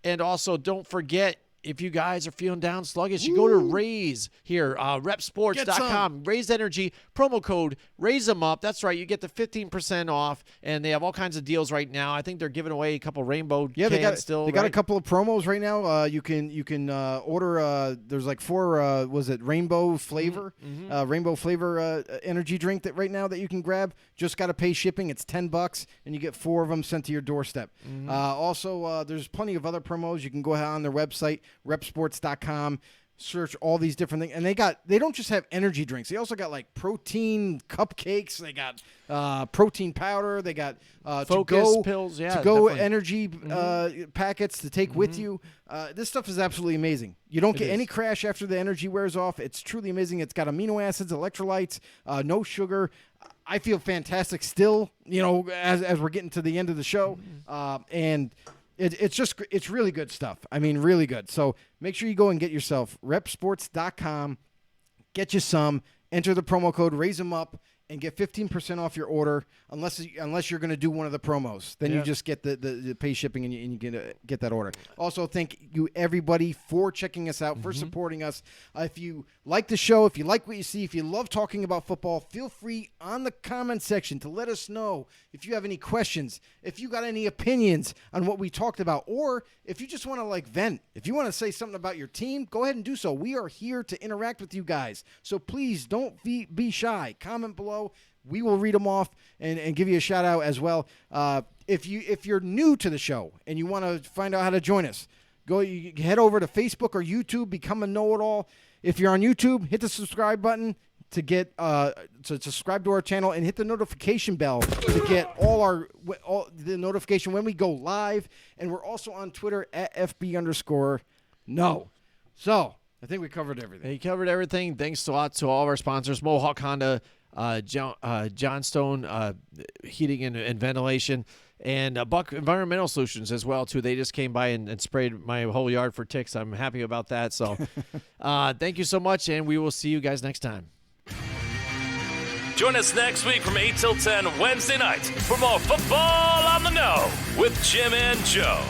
And also, don't forget, if you guys are feeling down sluggish, you go to Raise here, repsports.com. Raise Energy, promo code Raise Them Up. That's right. You get the 15% off, and they have all kinds of deals right now. I think they're giving away a couple rainbow cans still. They got a couple of promos right now. You can order. There's like 4. Was it rainbow flavor? Rainbow flavor energy drink that right now that you can grab. Just got to pay shipping. It's $10, and you get 4 of them sent to your doorstep. Also, there's plenty of other promos. You can go ahead on their website, repsports.com, search all these different things. And they don't just have energy drinks. They also got like protein cupcakes. They got protein powder. They got Focus pills. Yeah, to-go energy packets to take with you. This stuff is absolutely amazing. You don't get any crash after the energy wears off. It's truly amazing. It's got amino acids, electrolytes, no sugar. I feel fantastic still, as we're getting to the end of the show. And it's really good stuff. I mean, really good. So make sure you go and get yourself repsports.com, get you some, enter the promo code, Raise Them Up, and get 15% off your order unless you're going to do one of the promos. Then you just get the pay shipping and you get that order. Also, thank you, everybody, for checking us out, for supporting us. If you like the show, if you like what you see, if you love talking about football, feel free on the comment section to let us know if you have any questions, if you got any opinions on what we talked about, or if you just want to vent. If you want to say something about your team, go ahead and do so. We are here to interact with you guys. So please don't be shy. Comment below. We will read them off and give you a shout out as well. If you're new to the show and you want to find out how to join us, you head over to Facebook or YouTube, become a know-it-all. If you're on YouTube, hit the subscribe button to get to subscribe to our channel, and hit the notification bell to get all the notification when we go live. And we're also on Twitter at FB_no. So I think we covered everything. You covered everything. Thanks a lot to all of our sponsors, Mohawk Honda, Johnstone Heating and Ventilation, and Buck Environmental Solutions as well too. They just came by and sprayed my whole yard for ticks. I'm happy about that. So thank you so much, and we will see you guys next time. Join us next week from 8 till 10 Wednesday night for more Football on the Know with Jim and Joe.